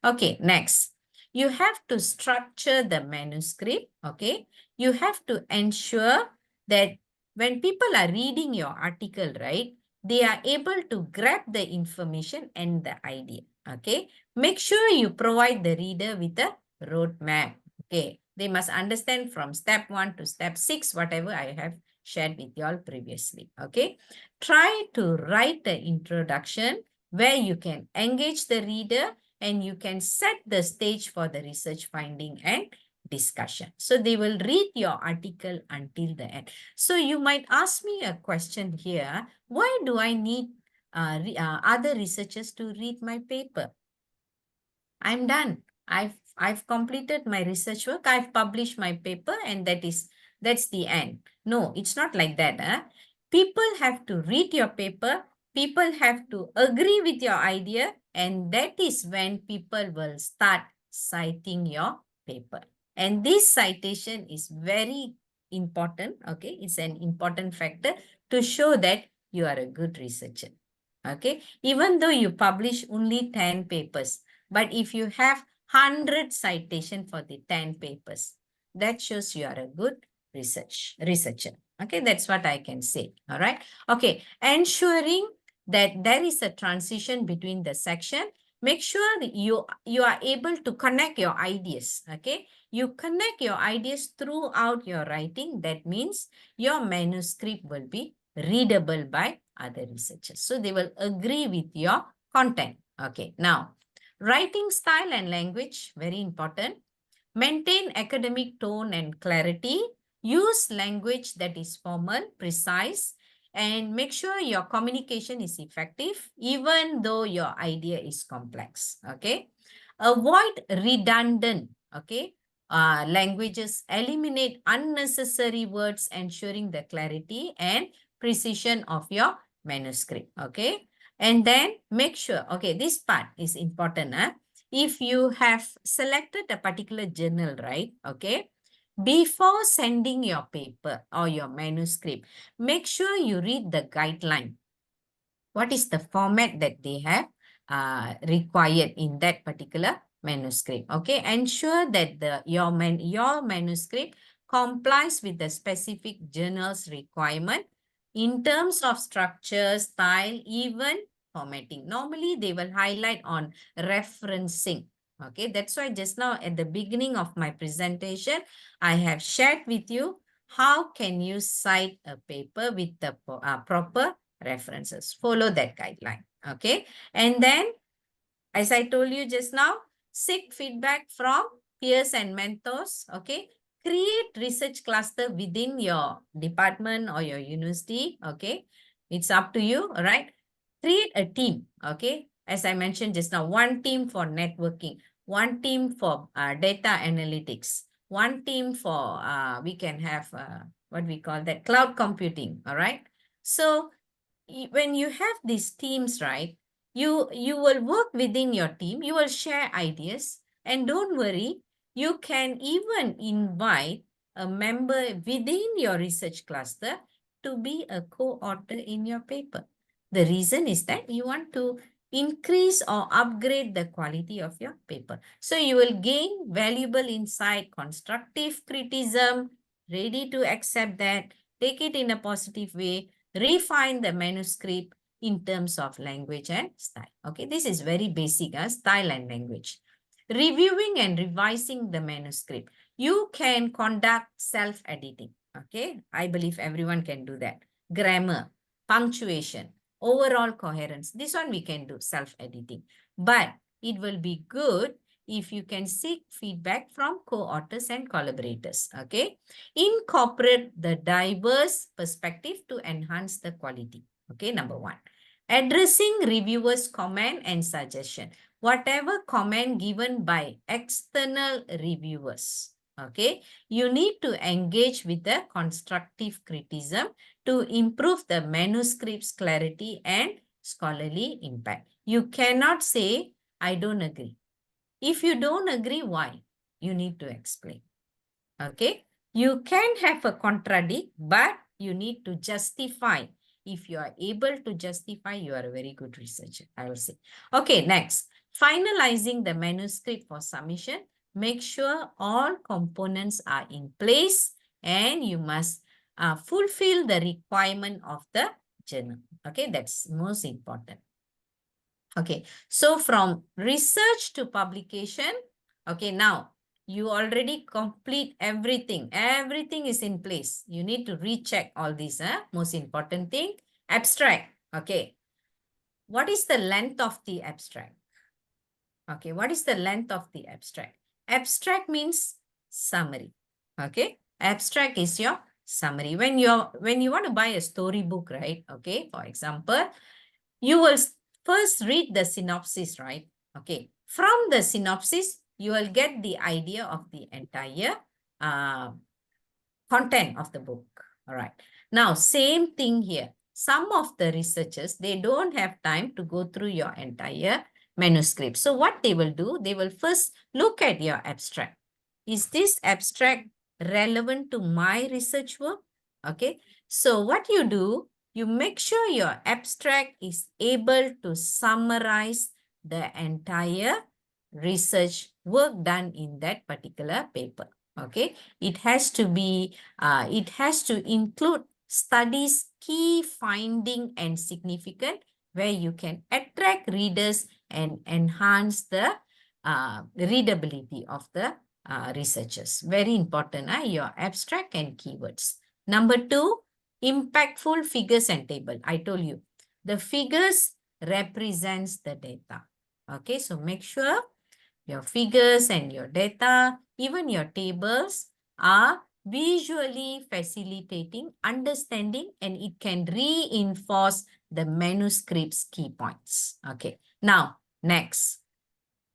Okay, next. You have to structure the manuscript. Okay, you have to ensure that when people are reading your article, right, they are able to grab the information and the idea. Okay, make sure you provide the reader with a roadmap. Okay, they must understand from step 1 to step 6, whatever I have shared with you all previously. Okay, try to write the introduction where you can engage the reader and you can set the stage for the research finding and discussion. So they will read your article until the end. So you might ask me a question here, why do I need other researchers to read my paper? I'm done. I've completed my research work. I've published my paper and that's the end. No, it's not like that. People have to read your paper. People have to agree with your idea. And that is when people will start citing your paper. And this citation is very important. Okay, it's an important factor to show that you are a good researcher. Okay, even though you publish only 10 papers, but if you have 100 citation for the 10 papers, that shows you are a good researcher. Okay, that's what I can say. All right. Okay, ensuring that there is a transition between the section. Make sure that you are able to connect your ideas. Okay, you connect your ideas throughout your writing. That means your manuscript will be readable by other researchers. So they will agree with your content. Okay, now writing style and language, very important. Maintain academic tone and clarity. Use language that is formal, precise, and make sure your communication is effective, even though your idea is complex. Okay. Avoid redundant, okay, languages. Eliminate unnecessary words, ensuring the clarity and precision of your manuscript. Okay. And then make sure, okay, this part is important. If you have selected a particular journal, right? Okay. Before sending your paper or your manuscript, make sure you read the guideline. What is the format that they have required in that particular manuscript? Okay, ensure that your manuscript complies with the specific journal's requirement in terms of structure, style, even formatting. Normally, they will highlight on referencing. Okay, that's why just now at the beginning of my presentation, I have shared with you how can you cite a paper with the proper references. Follow that guideline. Okay, and then as I told you just now, seek feedback from peers and mentors. Okay, create research cluster within your department or your university. Okay, it's up to you. All right, create a team. Okay, as I mentioned just now, one team for networking, one team for data analytics, one team for we can have what we call that cloud computing. All right, so when you have these teams, right, you will work within your team, you will share ideas, and don't worry, you can even invite a member within your research cluster to be a co-author in your paper. The reason is that you want to increase or upgrade the quality of your paper. So you will gain valuable insight, constructive criticism, ready to accept that, take it in a positive way, refine the manuscript in terms of language and style. Okay, this is very basic, style and language. Reviewing and revising the manuscript. You can conduct self-editing. Okay, I believe everyone can do that. Grammar, punctuation, overall coherence. This one we can do self-editing. But it will be good if you can seek feedback from co-authors and collaborators. Okay, incorporate the diverse perspective to enhance the quality. Okay, number one. Addressing reviewers' comment and suggestion. Whatever comment given by external reviewers, okay, you need to engage with the constructive criticism to improve the manuscript's clarity and scholarly impact. You cannot say, I don't agree. If you don't agree, why? You need to explain. Okay, you can have a contradict, but you need to justify. If you are able to justify, you are a very good researcher, I will say. Okay, next, finalizing the manuscript for submission. Make sure all components are in place and you must fulfill the requirement of the journal. Okay, that's most important. Okay, so from research to publication, okay, now you already complete everything. Everything is in place. You need to recheck all these. Most important thing, abstract. Okay, what is the length of the abstract? Okay, what is the length of the abstract? Abstract means summary. Okay, abstract is your summary. When you want to buy a storybook, right? Okay, for example, you will first read the synopsis, right? Okay. From the synopsis, you will get the idea of the entire content of the book. All right. Now, same thing here. Some of the researchers, they don't have time to go through your entire manuscript. So what they will do, they will first look at your abstract. Is this abstract relevant to my research work? Okay. So what you do, you make sure your abstract is able to summarize the entire research work done in that particular paper. Okay, it has to be, it has to include studies, key finding and significant, where you can attract readers and enhance the readability of the researchers. Very important, your abstract and keywords. Number two, impactful figures and table. I told you, the figures represents the data. Okay, so make sure your figures and your data, even your tables are visually facilitating understanding, and it can reinforce the manuscript's key points. Okay, now next.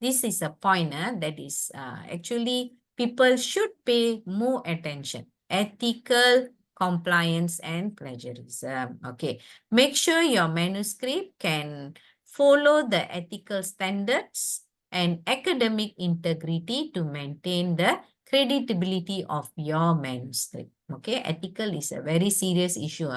This is a point that is actually people should pay more attention. Ethical compliance and plagiarism. Okay, make sure your manuscript can follow the ethical standards and academic integrity to maintain the credibility of your manuscript. Okay, ethical is a very serious issue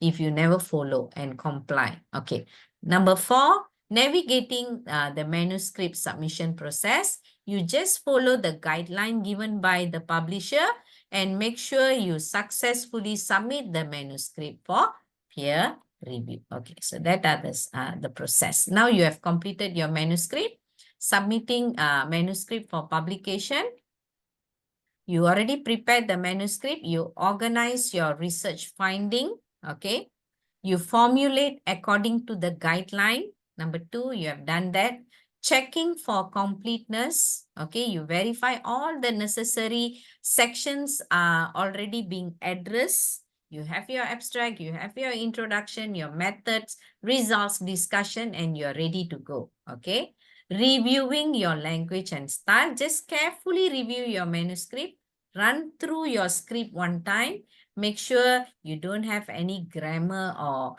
if you never follow and comply. Okay, number four, navigating the manuscript submission process. You just follow the guideline given by the publisher and make sure you successfully submit the manuscript for peer review. Okay, so that are the process. Now you have completed your manuscript, submitting manuscript for publication. You already prepared the manuscript. You organize your research finding. Okay. You formulate according to the guideline. Number 2, you have done that. Checking for completeness. Okay. You verify all the necessary sections are already being addressed. You have your abstract, you have your introduction, your methods, results, discussion, and you're ready to go. Okay. Reviewing your language and style. Just carefully review your manuscript. Run through your script one time. Make sure you don't have any grammar or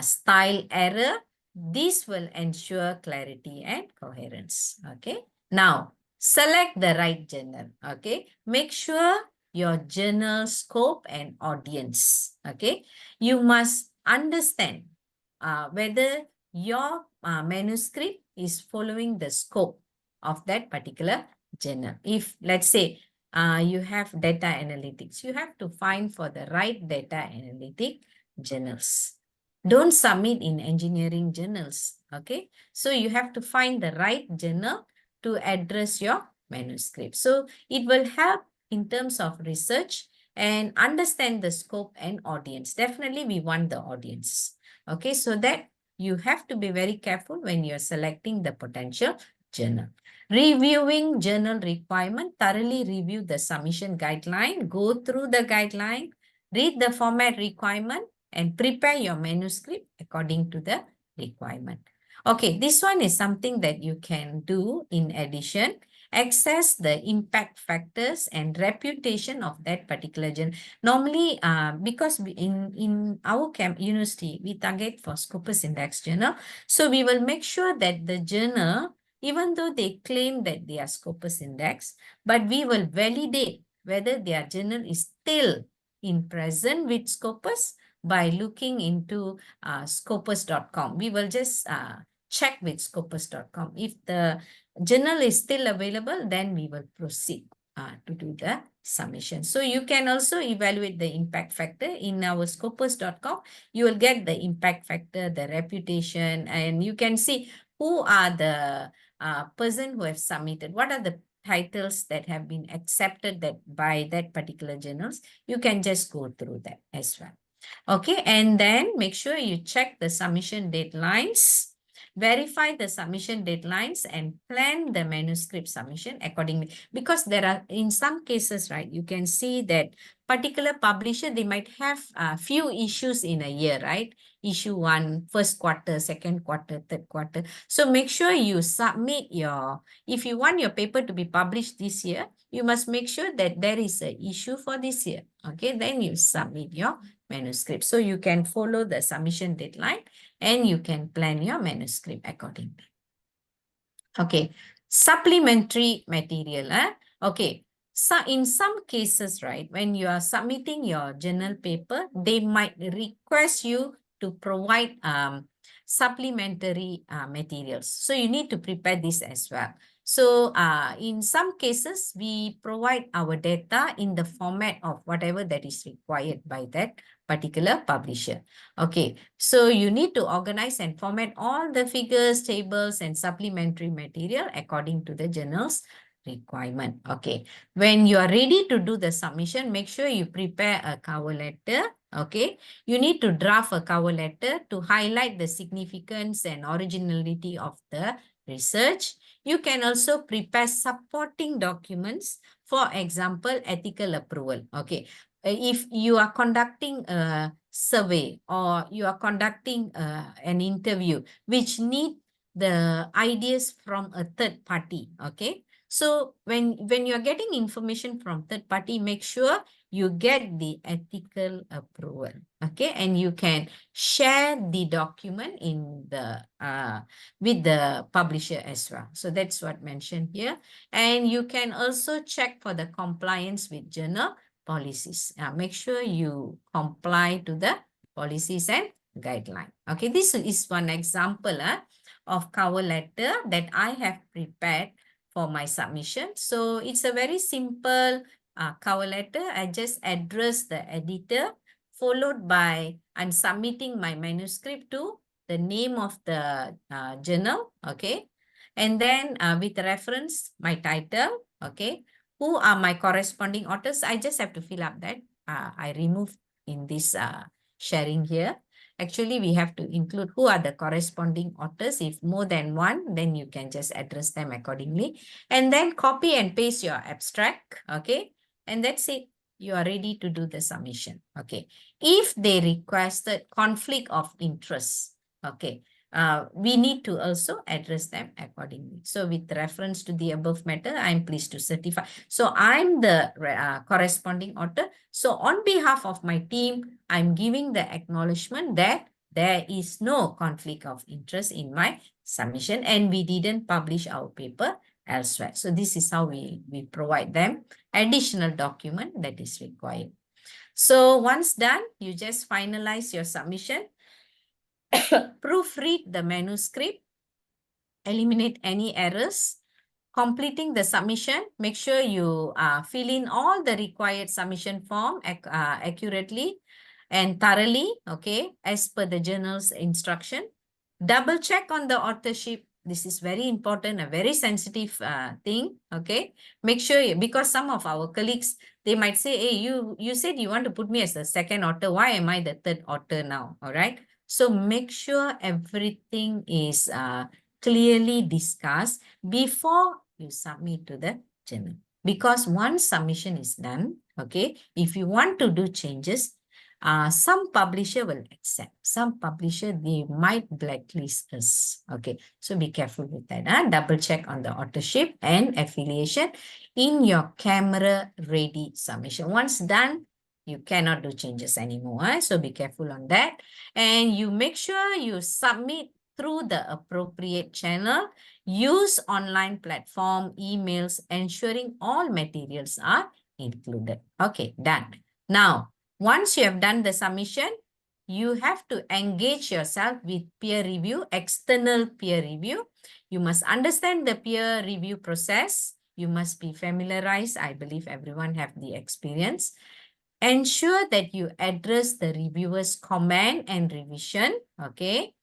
style error. This will ensure clarity and coherence. Okay. Now, select the right journal. Okay. Make sure your journal scope and audience. Okay. You must understand whether your manuscript is following the scope of that particular journal. If, let's say, you have data analytics, you have to find for the right data analytic journals. Don't submit in engineering journals. Okay. So you have to find the right journal to address your manuscript. So it will help in terms of research and understand the scope and audience. Definitely we want the audience. Okay. So that you have to be very careful when you're selecting the potential journal. Reviewing journal requirement, thoroughly review the submission guideline, go through the guideline, read the format requirement, and prepare your manuscript according to the requirement. Okay, this one is something that you can do in addition. Assess the impact factors and reputation of that particular journal. Normally, because in our university, we target for Scopus Index journal. So we will make sure that the journal, even though they claim that they are Scopus Index, but we will validate whether their journal is still in present with Scopus by looking into scopus.com. We will just check with scopus.com. If the journal is still available, then we will proceed to do the submission. So you can also evaluate the impact factor in our scopus.com. You will get the impact factor, the reputation, and you can see who are the person who have submitted, what are the titles that have been accepted that by that particular journals. You can just go through that as well. Okay, and then make sure you check the submission deadlines, verify the submission deadlines, and plan the manuscript submission accordingly. Because there are, in some cases, right, you can see that particular publisher, they might have a few issues in a year, right? Issue 1, first quarter, second quarter, third quarter. So make sure you submit your, if you want your paper to be published this year, you must make sure that there is an issue for this year. Okay, then you submit your manuscript. So you can follow the submission deadline and you can plan your manuscript accordingly. Okay, supplementary material. Okay, so in some cases, right, when you are submitting your journal paper, they might request you to provide supplementary materials. So you need to prepare this as well. So in some cases, we provide our data in the format of whatever that is required by that particular publisher. Okay, so you need to organize and format all the figures, tables, and supplementary material according to the journal's requirement. Okay, when you are ready to do the submission, make sure you prepare a cover letter. Okay, you need to draft a cover letter to highlight the significance and originality of the research. You can also prepare supporting documents, for example, ethical approval. Okay, if you are conducting a survey or you are conducting an interview which need the ideas from a third party. Okay, so when you're getting information from third party, make sure you get the ethical approval. Okay, and you can share the document in the with the publisher as well. So that's what mentioned here. And you can also check for the compliance with journal policies. Make sure you comply to the policies and guideline. Okay, this is one example of cover letter that I have prepared for my submission. So it's a very simple cover letter. I just address the editor followed by I'm submitting my manuscript to the name of the journal, okay? And then with reference, my title, okay? Who are my corresponding authors? I just have to fill up that. I remove in this sharing here. Actually, we have to include who are the corresponding authors. If more than one, then you can just address them accordingly. And then copy and paste your abstract, okay? And that's it. You are ready to do the submission, okay? If they requested conflict of interest, okay, we need to also address them accordingly. So with reference to the above matter, I'm pleased to certify. So I'm the corresponding author. So on behalf of my team, I'm giving the acknowledgement that there is no conflict of interest in my submission and we didn't publish our paper elsewhere. So this is how we provide them additional document that is required. So once done, you just finalize your submission, proofread the manuscript, eliminate any errors, completing the submission, make sure you fill in all the required submission form accurately and thoroughly, okay, as per the journal's instruction. Double check on the authorship. This is very important, a very sensitive thing, okay? Make sure, because some of our colleagues, they might say, hey, you said you want to put me as the second author. Why am I the third author now, all right? So make sure everything is clearly discussed before you submit to the journal. Because once submission is done, okay, if you want to do changes, some publisher will accept. Some publisher, they might blacklist us. Okay, so be careful with that. Double check on the authorship and affiliation in your camera-ready submission. Once done, you cannot do changes anymore. So be careful on that. And you make sure you submit through the appropriate channel. Use online platform, emails, ensuring all materials are included. Okay, done. Now, once you have done the submission, you have to engage yourself with peer review, external peer review. You must understand the peer review process. You must be familiarized. I believe everyone have the experience. Ensure that you address the reviewer's comment and revision, okay?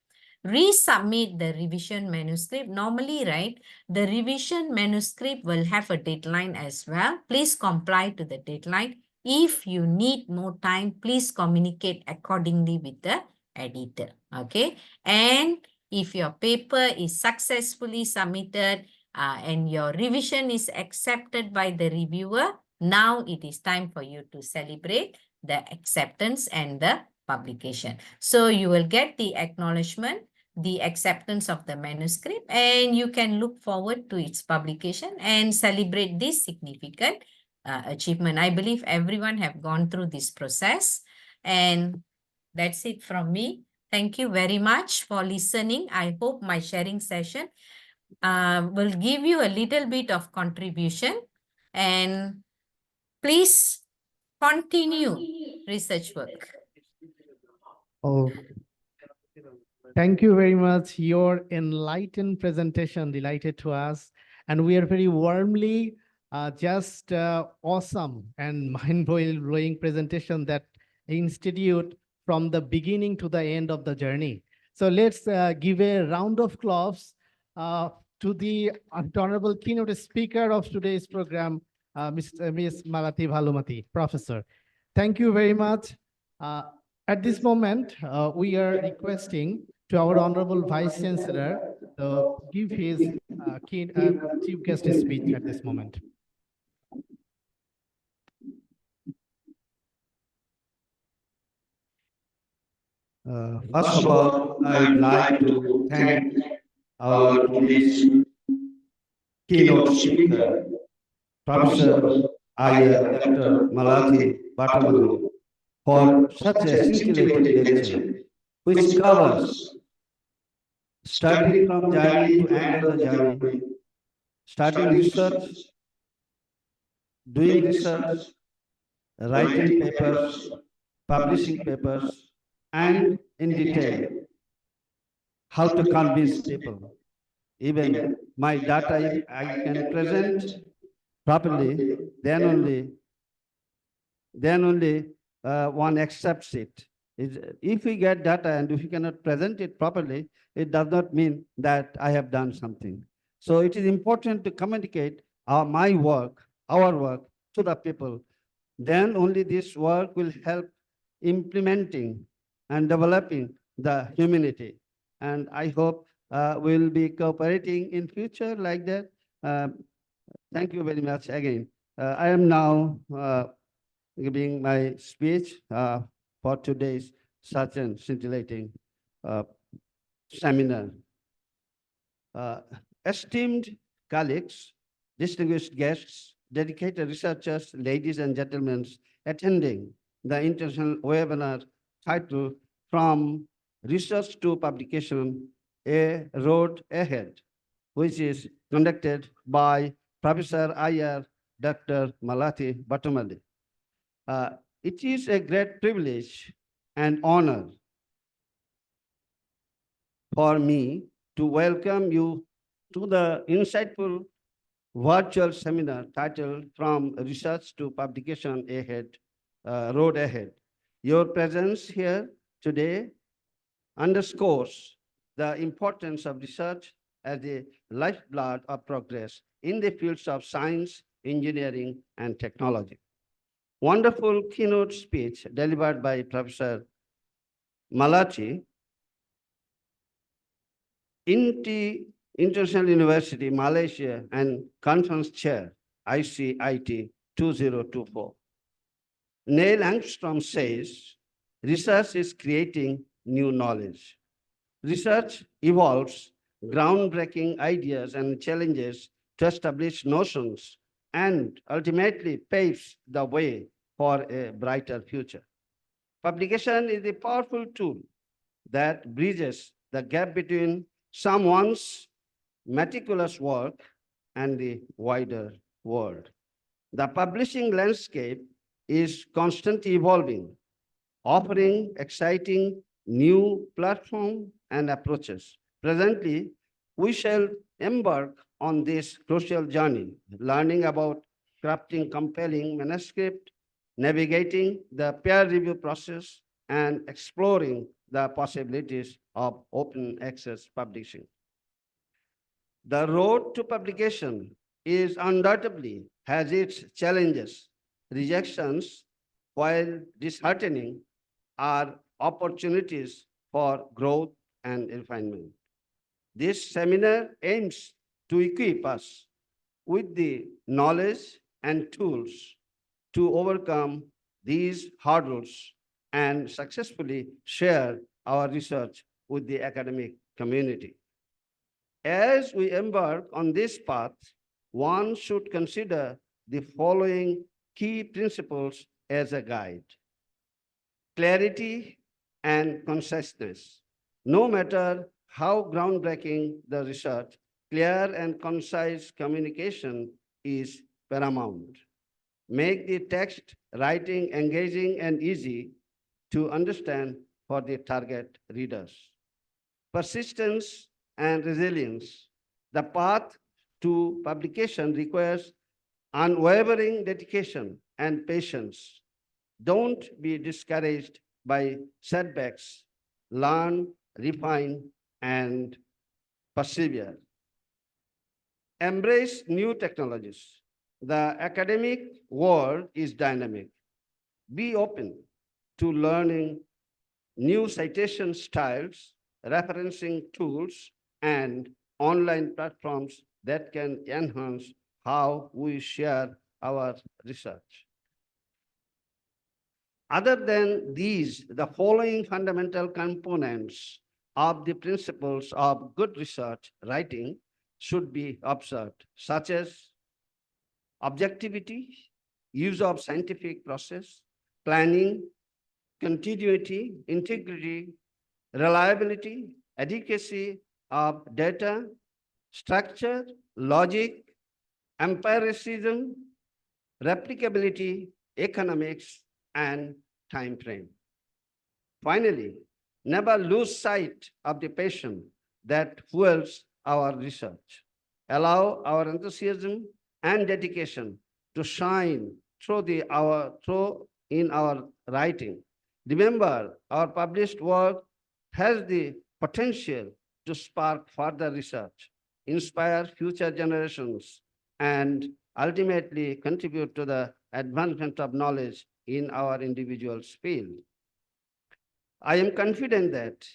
Resubmit the revision manuscript. Normally, right, the revision manuscript will have a deadline as well. Please comply to the deadline. If you need more time, please communicate accordingly with the editor, okay? And if your paper is successfully submitted and your revision is accepted by the reviewer, now it is time for you to celebrate the acceptance and the publication. So you will get the acknowledgement, the acceptance of the manuscript, and you can look forward to its publication and celebrate this significant achievement. I believe everyone have gone through this process, and that's it from me. Thank you very much for listening. I hope my sharing session will give you a little bit of contribution, and please continue research work. Oh, thank you very much. Your enlightened presentation delighted to us, and we are very warmly just awesome and mind-blowing presentation that institute from the beginning to the end of the journey. So let's give a round of applause to the honorable keynote speaker of today's program, Ms. Malathy Batumalay, Professor. Thank you very much. At this moment, we are requesting to our Honorable Vice-Chancellor to give his chief guest speech at this moment. First of all, I would like to thank our today's keynote speaker, Professor Dr. Malathy Batumalay, for such a scintillating lecture, which covers starting from journey to end of the journey, starting research, doing research, writing papers, publishing papers, and in detail, how to convince people. Even my data, if I can present properly, then only one accepts it. If we get data and if we cannot present it properly, it does not mean that I have done something. So it is important to communicate my work, our work to the people. Then only this work will help implementing and developing the humanity. And I hope we'll be cooperating in future like that. Thank you very much again. I am now giving my speech for today's such an scintillating seminar. Esteemed colleagues, distinguished guests, dedicated researchers, ladies and gentlemen attending the international webinar titled From Research to Publication, A Road Ahead, which is conducted by Professor IR Dr. Malathy Batumalay. It is a great privilege and honor for me to welcome you to the insightful virtual seminar titled From Research to Publication Ahead, Road Ahead. Your presence here today underscores the importance of research as the lifeblood of progress in the fields of science, engineering, and technology. Wonderful keynote speech delivered by Professor Malathy, INTI International University, Malaysia, and Conference Chair, ICIT 2024. Neil Armstrong says, research is creating new knowledge. Research evolves groundbreaking ideas and challenges to establish notions and ultimately paves the way for a brighter future. Publication is a powerful tool that bridges the gap between someone's meticulous work and the wider world. The publishing landscape is constantly evolving, offering exciting new platforms and approaches. Presently, we shall embark on this crucial journey, learning about crafting compelling manuscript, navigating the peer review process, and exploring the possibilities of open access publishing. The road to publication is undoubtedly has its challenges. Rejections, while disheartening, are opportunities for growth and refinement. This seminar aims to equip us with the knowledge and tools to overcome these hurdles and successfully share our research with the academic community. As we embark on this path, one should consider the following key principles as a guide. Clarity and conciseness. No matter how groundbreaking the research, clear and concise communication is paramount. Make the text writing engaging and easy to understand for the target readers. Persistence and resilience. The path to publication requires unwavering dedication and patience. Don't be discouraged by setbacks. Learn, refine, and persevere. Embrace new technologies. The academic world is dynamic. Be open to learning new citation styles, referencing tools, and online platforms that can enhance how we share our research. Other than these, the following fundamental components of the principles of good research writing should be observed, such as objectivity, use of scientific process, planning, continuity, integrity, reliability, adequacy of data, structure, logic, empiricism, replicability, economics, and time frame. Finally, never lose sight of the passion that fuels our research. Allow our enthusiasm and dedication to shine through in our writing. Remember, our published work has the potential to spark further research, inspire future generations, and ultimately contribute to the advancement of knowledge in our individual's field. I am confident that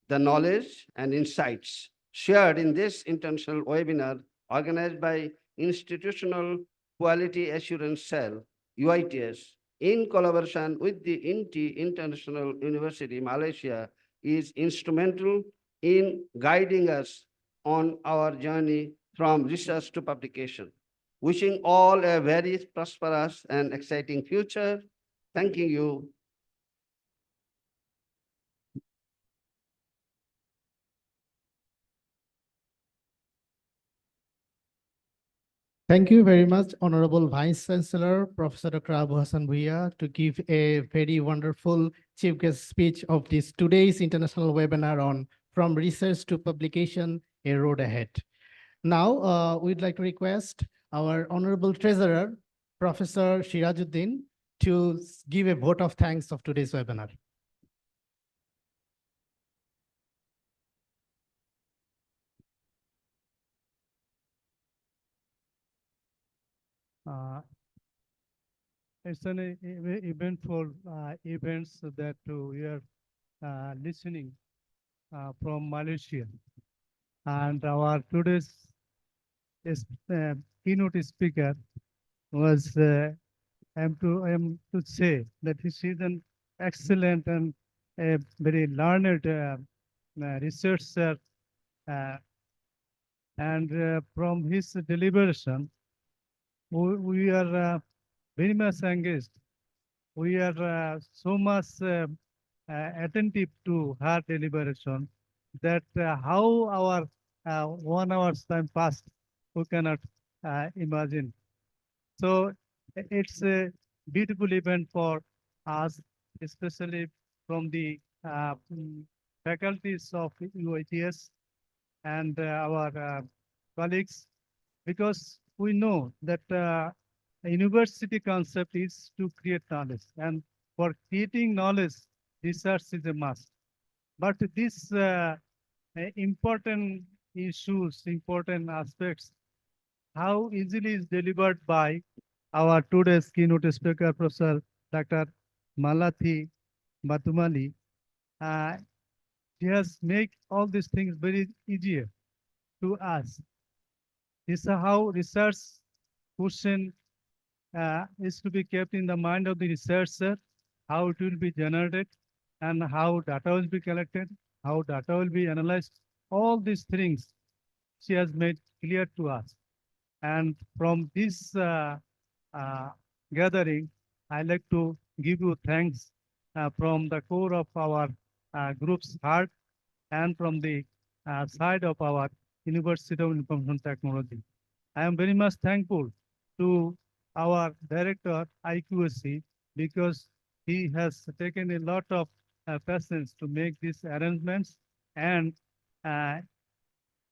the knowledge and insights shared in this international webinar organized by Institutional Quality Assurance Cell, UITS, in collaboration with the INTI International University, Malaysia, is instrumental in guiding us on our journey from research to publication. Wishing all a very prosperous and exciting future. Thanking you. Thank you very much, Honorable Vice-Chancellor, Professor Dr. Hashan Bhuiyan, to give a very wonderful chief guest speech of this today's international webinar on From Research to Publication, a Road Ahead. Now, we'd like to request our Honorable Treasurer, Professor Siraj Uddin, to give a vote of thanks of today's webinar. It's an eventful events that we are listening from Malaysia. And our today's keynote speaker was, I am to say that he is an excellent and a very learned researcher. And from his deliberation, we are very much engaged. We are so much attentive to her deliberation that how our 1 hour's time passed, we cannot imagine. So it's a beautiful event for us, especially from the faculties of UITS and our colleagues, because we know that a university concept is to create knowledge, and for creating knowledge, research is a must. But these important issues, important aspects, how easily is delivered by our today's keynote speaker, Professor Dr. Malathy Batumalay. He has made all these things very easier to us. This is how research question is to be kept in the mind of the researcher, how it will be generated, and how data will be collected, how data will be analyzed. All these things she has made clear to us. And from this gathering, I'd like to give you thanks from the core of our group's heart and from the side of our University of Information Technology. I am very much thankful to our director, IQAC, because he has taken a lot of patience to make these arrangements, and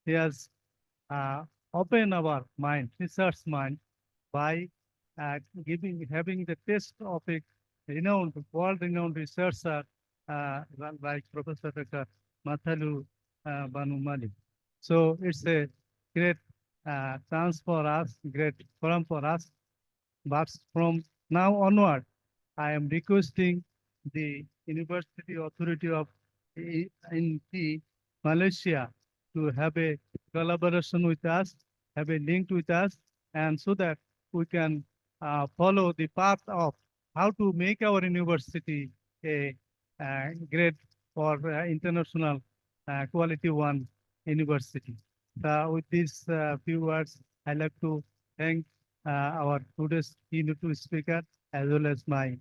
he has opened our mind, research mind, by having the taste of a renowned, world-renowned researcher like Professor Dr. Malathy Batumalay. So it's a great chance for us, great forum for us. But from now onward, I am requesting the University Authority of INTI Malaysia to have a collaboration with us, have a link with us, and so that we can follow the path of how to make our university a great for international quality one university. With these few words, I'd like to thank our today's keynote speaker, as well as my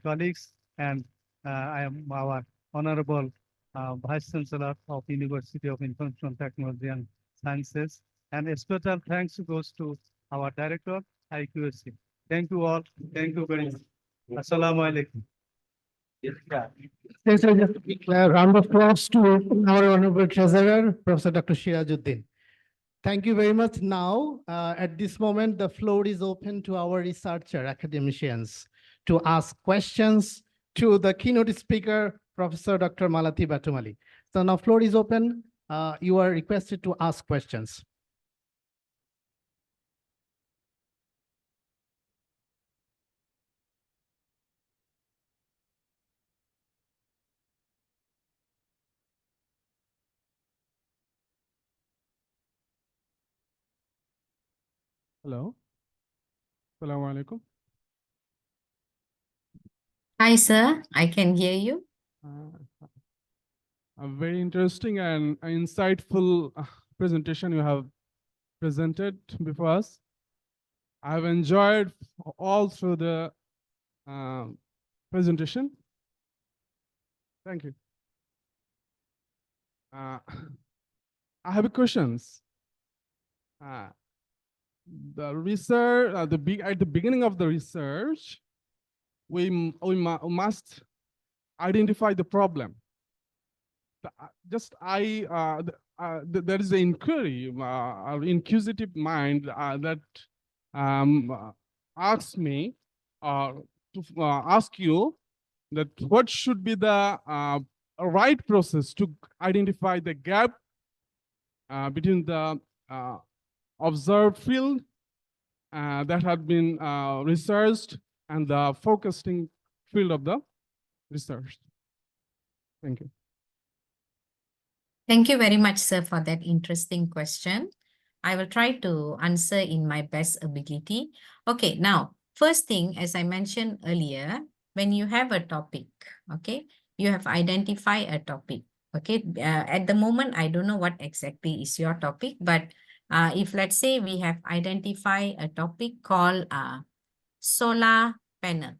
colleagues, and I am our Honorable Vice-Chancellor of University of Information Technology and Sciences. And a special thanks goes to our Director, IQAC. Thank you all. Thank you very much. Assalamu alaikum. Let's just declare a round of applause to our Honorable Treasurer, Professor Dr. Siraj Uddin. Thank you very much. Now, at this moment, the floor is open to our researcher, academicians, to ask questions to the keynote speaker, Professor Dr. Malathy Batumalay. So now floor is open. You are requested to ask questions. Hello. Assalamu alaikum. Hi, sir. I can hear you. A very interesting and insightful presentation you have presented before us. I have enjoyed all through the presentation. Thank you. I have a questions. The research, at the beginning of the research, we must identify the problem. There is an inquiry, inquisitive mind that asks me to ask you that what should be the right process to identify the gap between the observed field that had been researched and the focusing field of the research. Thank you. Thank you very much, sir, for that interesting question. I will try to answer in my best ability. Okay, now, first thing, as I mentioned earlier, when you have a topic, okay, you have identified a topic, okay. At the moment, I don't know what exactly is your topic, but if let's say we have identified a topic called solar panel,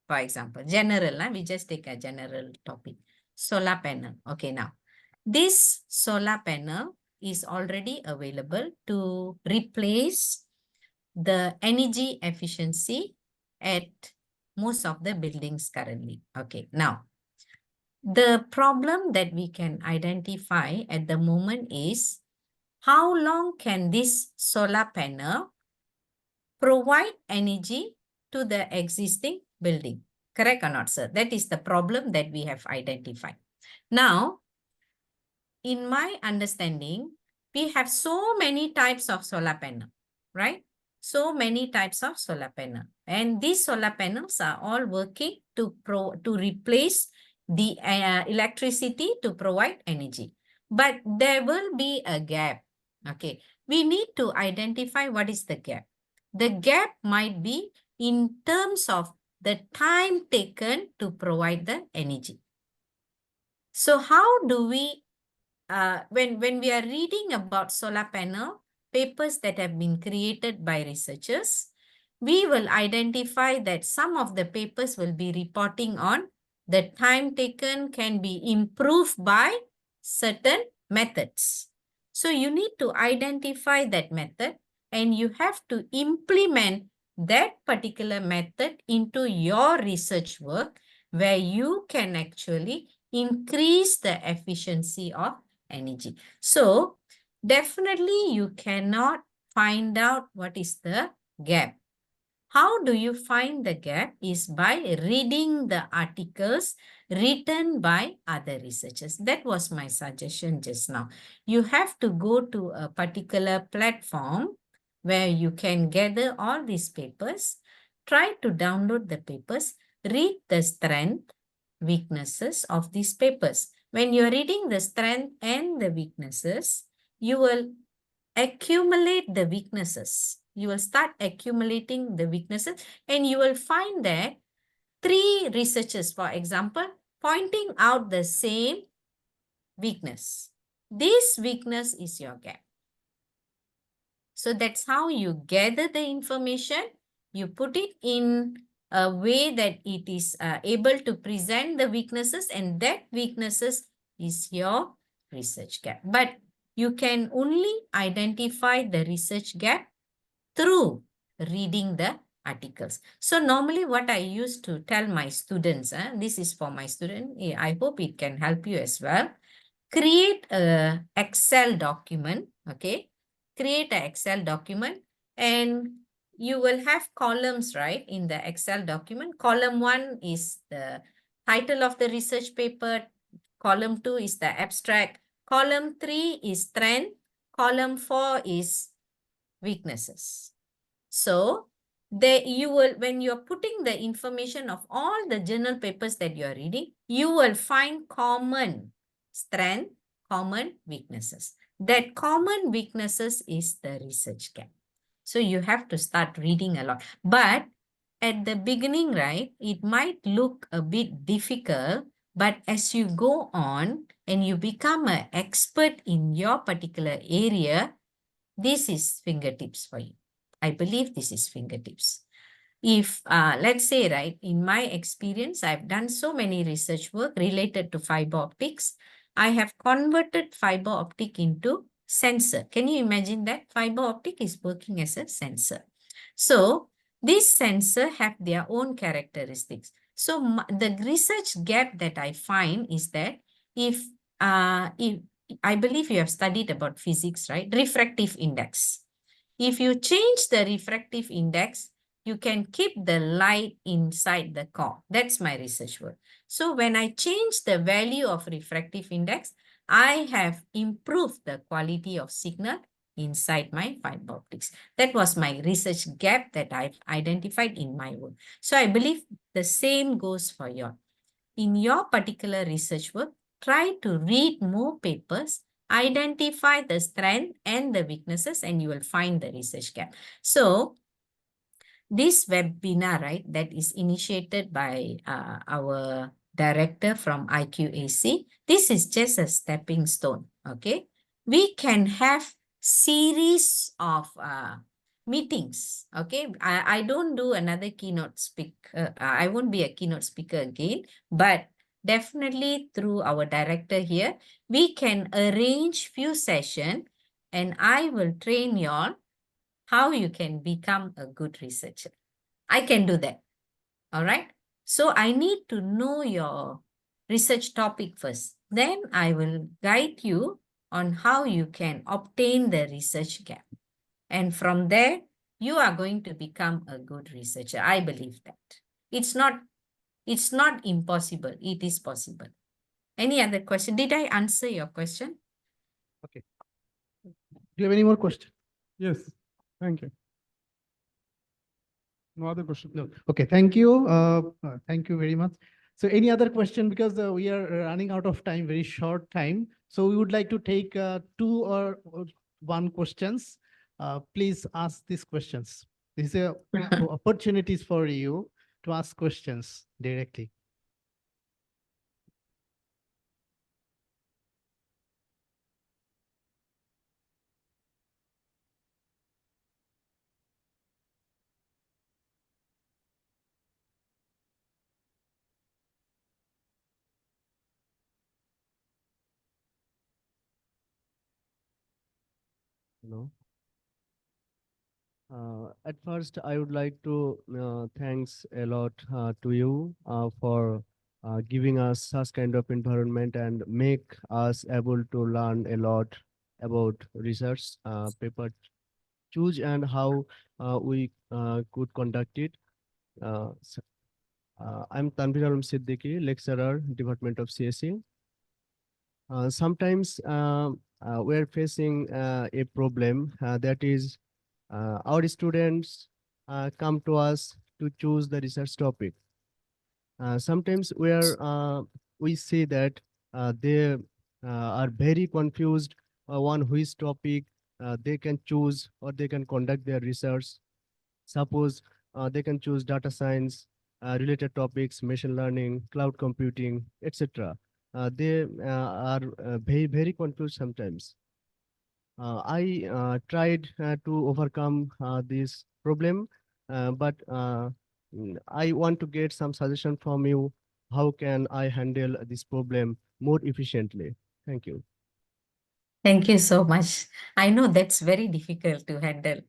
for example, general, we just take a general topic, solar panel. Okay, now, this solar panel is already available to replace the energy efficiency at most of the buildings currently. Okay, now, the problem that we can identify at the moment is how long can this solar panel provide energy to the existing building? Correct or not, sir? That is the problem that we have identified. Now, in my understanding, we have so many types of solar panel, right? So many types of solar panel. And these solar panels are all working to replace the electricity to provide energy. But there will be a gap. Okay, we need to identify what is the gap. The gap might be in terms of the time taken to provide the energy. So how do we when we are reading about solar panel papers that have been created by researchers, we will identify that some of the papers will be reporting on the time taken can be improved by certain methods. So you need to identify that method and you have to implement that particular method into your research work where you can actually increase the efficiency of energy. So definitely you cannot find out what is the gap. How do you find the gap is by reading the articles written by other researchers. That was my suggestion just now. You have to go to a particular platform where you can gather all these papers, try to download the papers, read the strength, weaknesses of these papers. When you're reading the strength and the weaknesses, you will accumulate the weaknesses. You will start accumulating the weaknesses and you will find that 3 researchers, for example, pointing out the same weakness. This weakness is your gap. So that's how you gather the information. You put it in a way that it is able to present the weaknesses, and that weaknesses is your research gap. But you can only identify the research gap through reading the articles. So normally what I used to tell my students, this is for my student, I hope it can help you as well. Create an Excel document, okay? Create an Excel document and you will have columns, right, in the Excel document. Column 1 is the title of the research paper. Column 2 is the abstract. Column 3 is trend. Column 4 is weaknesses. So you will, when you're putting the information of all the journal papers that you're reading, you will find common strength, common weaknesses. That common weaknesses is the research gap. So you have to start reading a lot. But at the beginning, right, it might look a bit difficult, but as you go on and you become an expert in your particular area, this is fingertips for you. I believe this is fingertips. If, let's say, right, in my experience, I've done so many research work related to fiber optics. I have converted fiber optic into sensor. Can you imagine that? Fiber optic is working as a sensor. So these sensors have their own characteristics. So the research gap that I find is that if I believe you have studied about physics, right? Refractive index. If you change the refractive index, you can keep the light inside the core. That's my research work. So when I change the value of refractive index, I have improved the quality of signal inside my fiber optics. That was my research gap that I've identified in my work. So I believe the same goes for you. In your particular research work, try to read more papers, identify the strength and the weaknesses, and you will find the research gap. So this webinar, right, that is initiated by our director from IQAC, this is just a stepping stone, okay? We can have series of meetings, okay? I don't do another keynote speaker. I won't be a keynote speaker again, but definitely through our director here, we can arrange few sessions and I will train you all how you can become a good researcher. I can do that. All right. So I need to know your research topic first. Then I will guide you on how you can obtain the research gap. And from there, you are going to become a good researcher. I believe that. It's not impossible. It is possible. Any other question? Did I answer your question? Okay. Do you have any more questions? Yes, thank you. No other question? No. Okay, thank you. Thank you very much. So any other question, because we are running out of time, very short time. So we would like to take 2 or 1 questions. Please ask these questions. This is opportunities for you to ask questions directly. No. At first, I would like to thanks a lot to you for giving us such kind of environment and make us able to learn a lot about research paper choose and how we could conduct it. I'm Tanvir Alam Siddiqui, lecturer, Department of CSE. Sometimes we're facing a problem that is our students come to us to choose the research topic. Sometimes we see that they are very confused on which topic they can choose or they can conduct their research. Suppose they can choose data science, related topics, machine learning, cloud computing, etc. They are very confused sometimes. I tried to overcome this problem, but I want to get some suggestion from you. How can I handle this problem more efficiently? Thank you. Thank you so much. I know that's very difficult to handle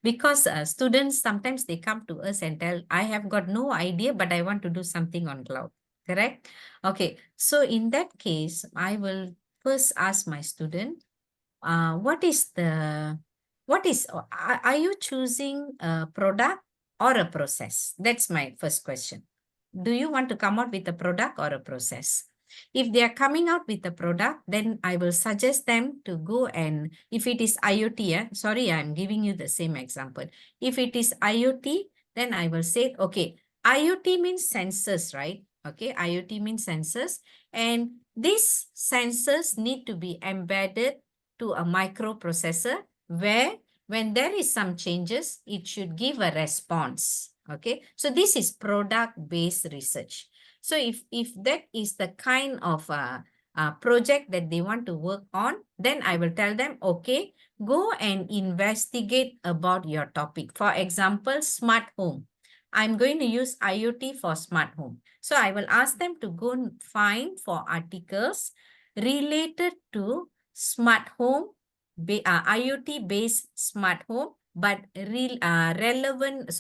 because students, sometimes they come to us and tell, I have got no idea, but I want to do something on cloud, correct? Okay, so in that case, I will first ask my student, what is the what is, are you choosing a product or a process? That's my first question. Do you want to come out with a product or a process? If they are coming out with a product, then I will suggest them to go and, if it is IoT, sorry, I'm giving you the same example. If it is IoT, then I will say, okay, IoT means sensors, right? Okay, IoT means sensors. And these sensors need to be embedded to a microprocessor where when there is some changes, it should give a response. Okay, so this is product-based research. So if that is the kind of project that they want to work on, then I will tell them, okay, go and investigate about your topic. For example, smart home. I'm going to use IoT for smart home. So I will ask them to go and find for articles related to smart home, IoT-based smart home, but relevant,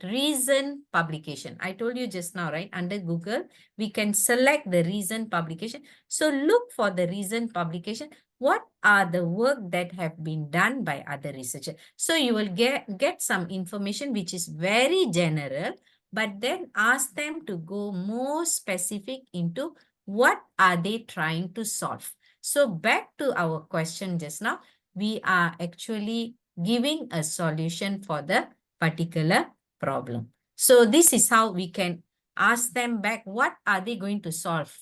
recent publication. I told you just now, right? Under Google, we can select the recent publication. So look for the recent publication. What are the work that have been done by other researchers? So you will get some information which is very general, but then ask them to go more specific into what are they trying to solve. So back to our question just now, we are actually giving a solution for the particular problem. So this is how we can ask them back, what are they going to solve?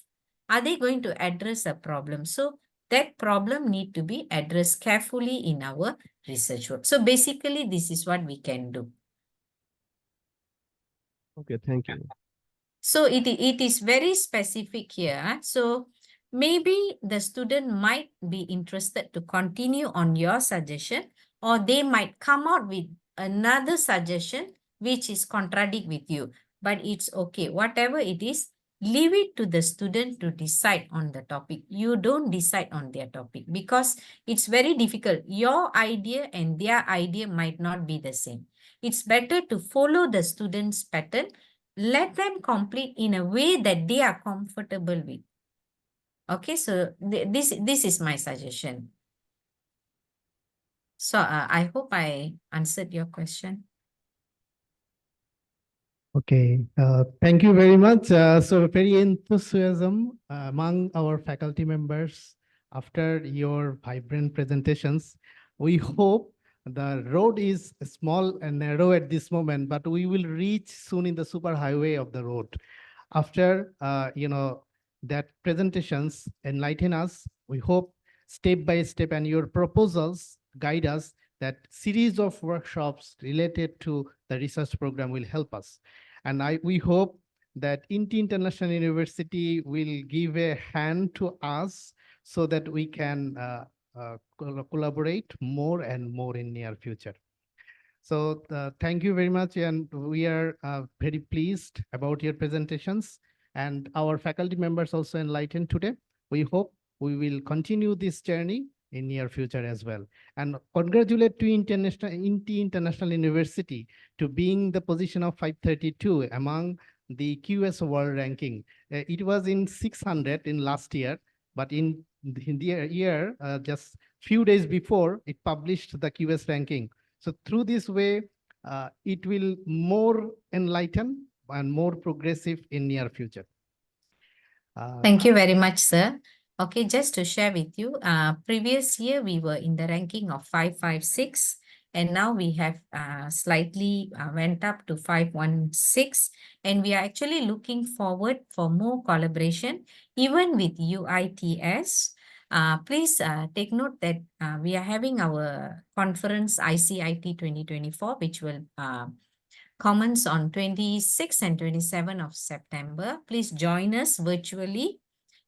Are they going to address a problem? So that problem need to be addressed carefully in our research work. So basically, this is what we can do. Okay, thank you. So it is very specific here. So maybe the student might be interested to continue on your suggestion, or they might come out with another suggestion which is contradict with you. But it's okay. Whatever it is, leave it to the student to decide on the topic. You don't decide on their topic because it's very difficult. Your idea and their idea might not be the same. It's better to follow the student's pattern. Let them complete in a way that they are comfortable with. Okay, so this is my suggestion. So I hope I answered your question. Okay, thank you very much. So very enthusiasm among our faculty members after your vibrant presentations. We hope the road is small and narrow at this moment, but we will reach soon in the superhighway of the road. After that presentations enlighten us, we hope step by step, and your proposals guide us, that series of workshops related to the research program will help us. And we hope that INTI International University will give a hand to us so that we can collaborate more and more in near future. So thank you very much, and we are very pleased about your presentations, and our faculty members also enlightened today. We hope we will continue this journey in near future as well. And congratulate to INTI International University to being the position of 532 among the QS world ranking. It was in 600 in last year, but in the year, just few days before, it published the QS ranking. So through this way, it will more enlighten and more progressive in near future. Thank you very much, sir. Okay, just to share with you, previous year we were in the ranking of 556, and now we have slightly went up to 516, and we are actually looking forward for more collaboration, even with UITS. Please take note that we are having our conference ICIT 2024, which will commence on 26 and 27 of September. Please join us virtually.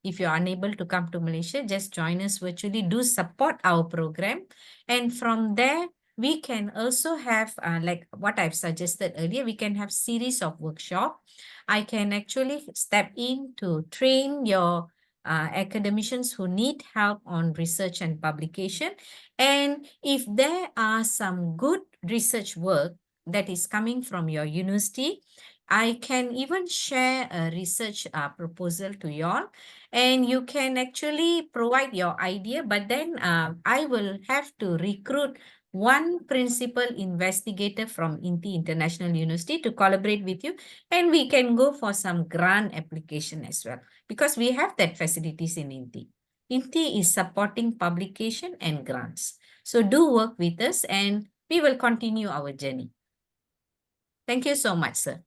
If you're unable to come to Malaysia, just join us virtually. Do support our program. And from there, we can also have, like what I've suggested earlier, we can have series of workshop. I can actually step in to train your academicians who need help on research and publication. And if there are some good research work that is coming from your university, I can even share a research proposal to you all, and you can actually provide your idea, but then I will have to recruit one principal investigator from INTI International University to collaborate with you, and we can go for some grant application as well, because we have that facilities in INTI. INTI is supporting publication and grants. So do work with us and we will continue our journey. Thank you so much, sir.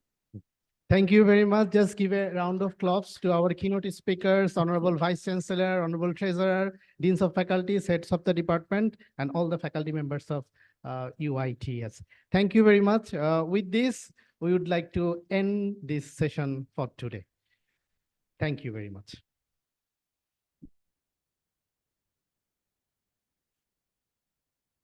Thank you very much. Just give a round of applause to our keynote speakers, Honorable Vice-Chancellor, Honorable Treasurer, Deans of Faculties, Heads of the Department, and all the faculty members of UITS. Thank you very much. With this, we would like to end this session for today. Thank you very much.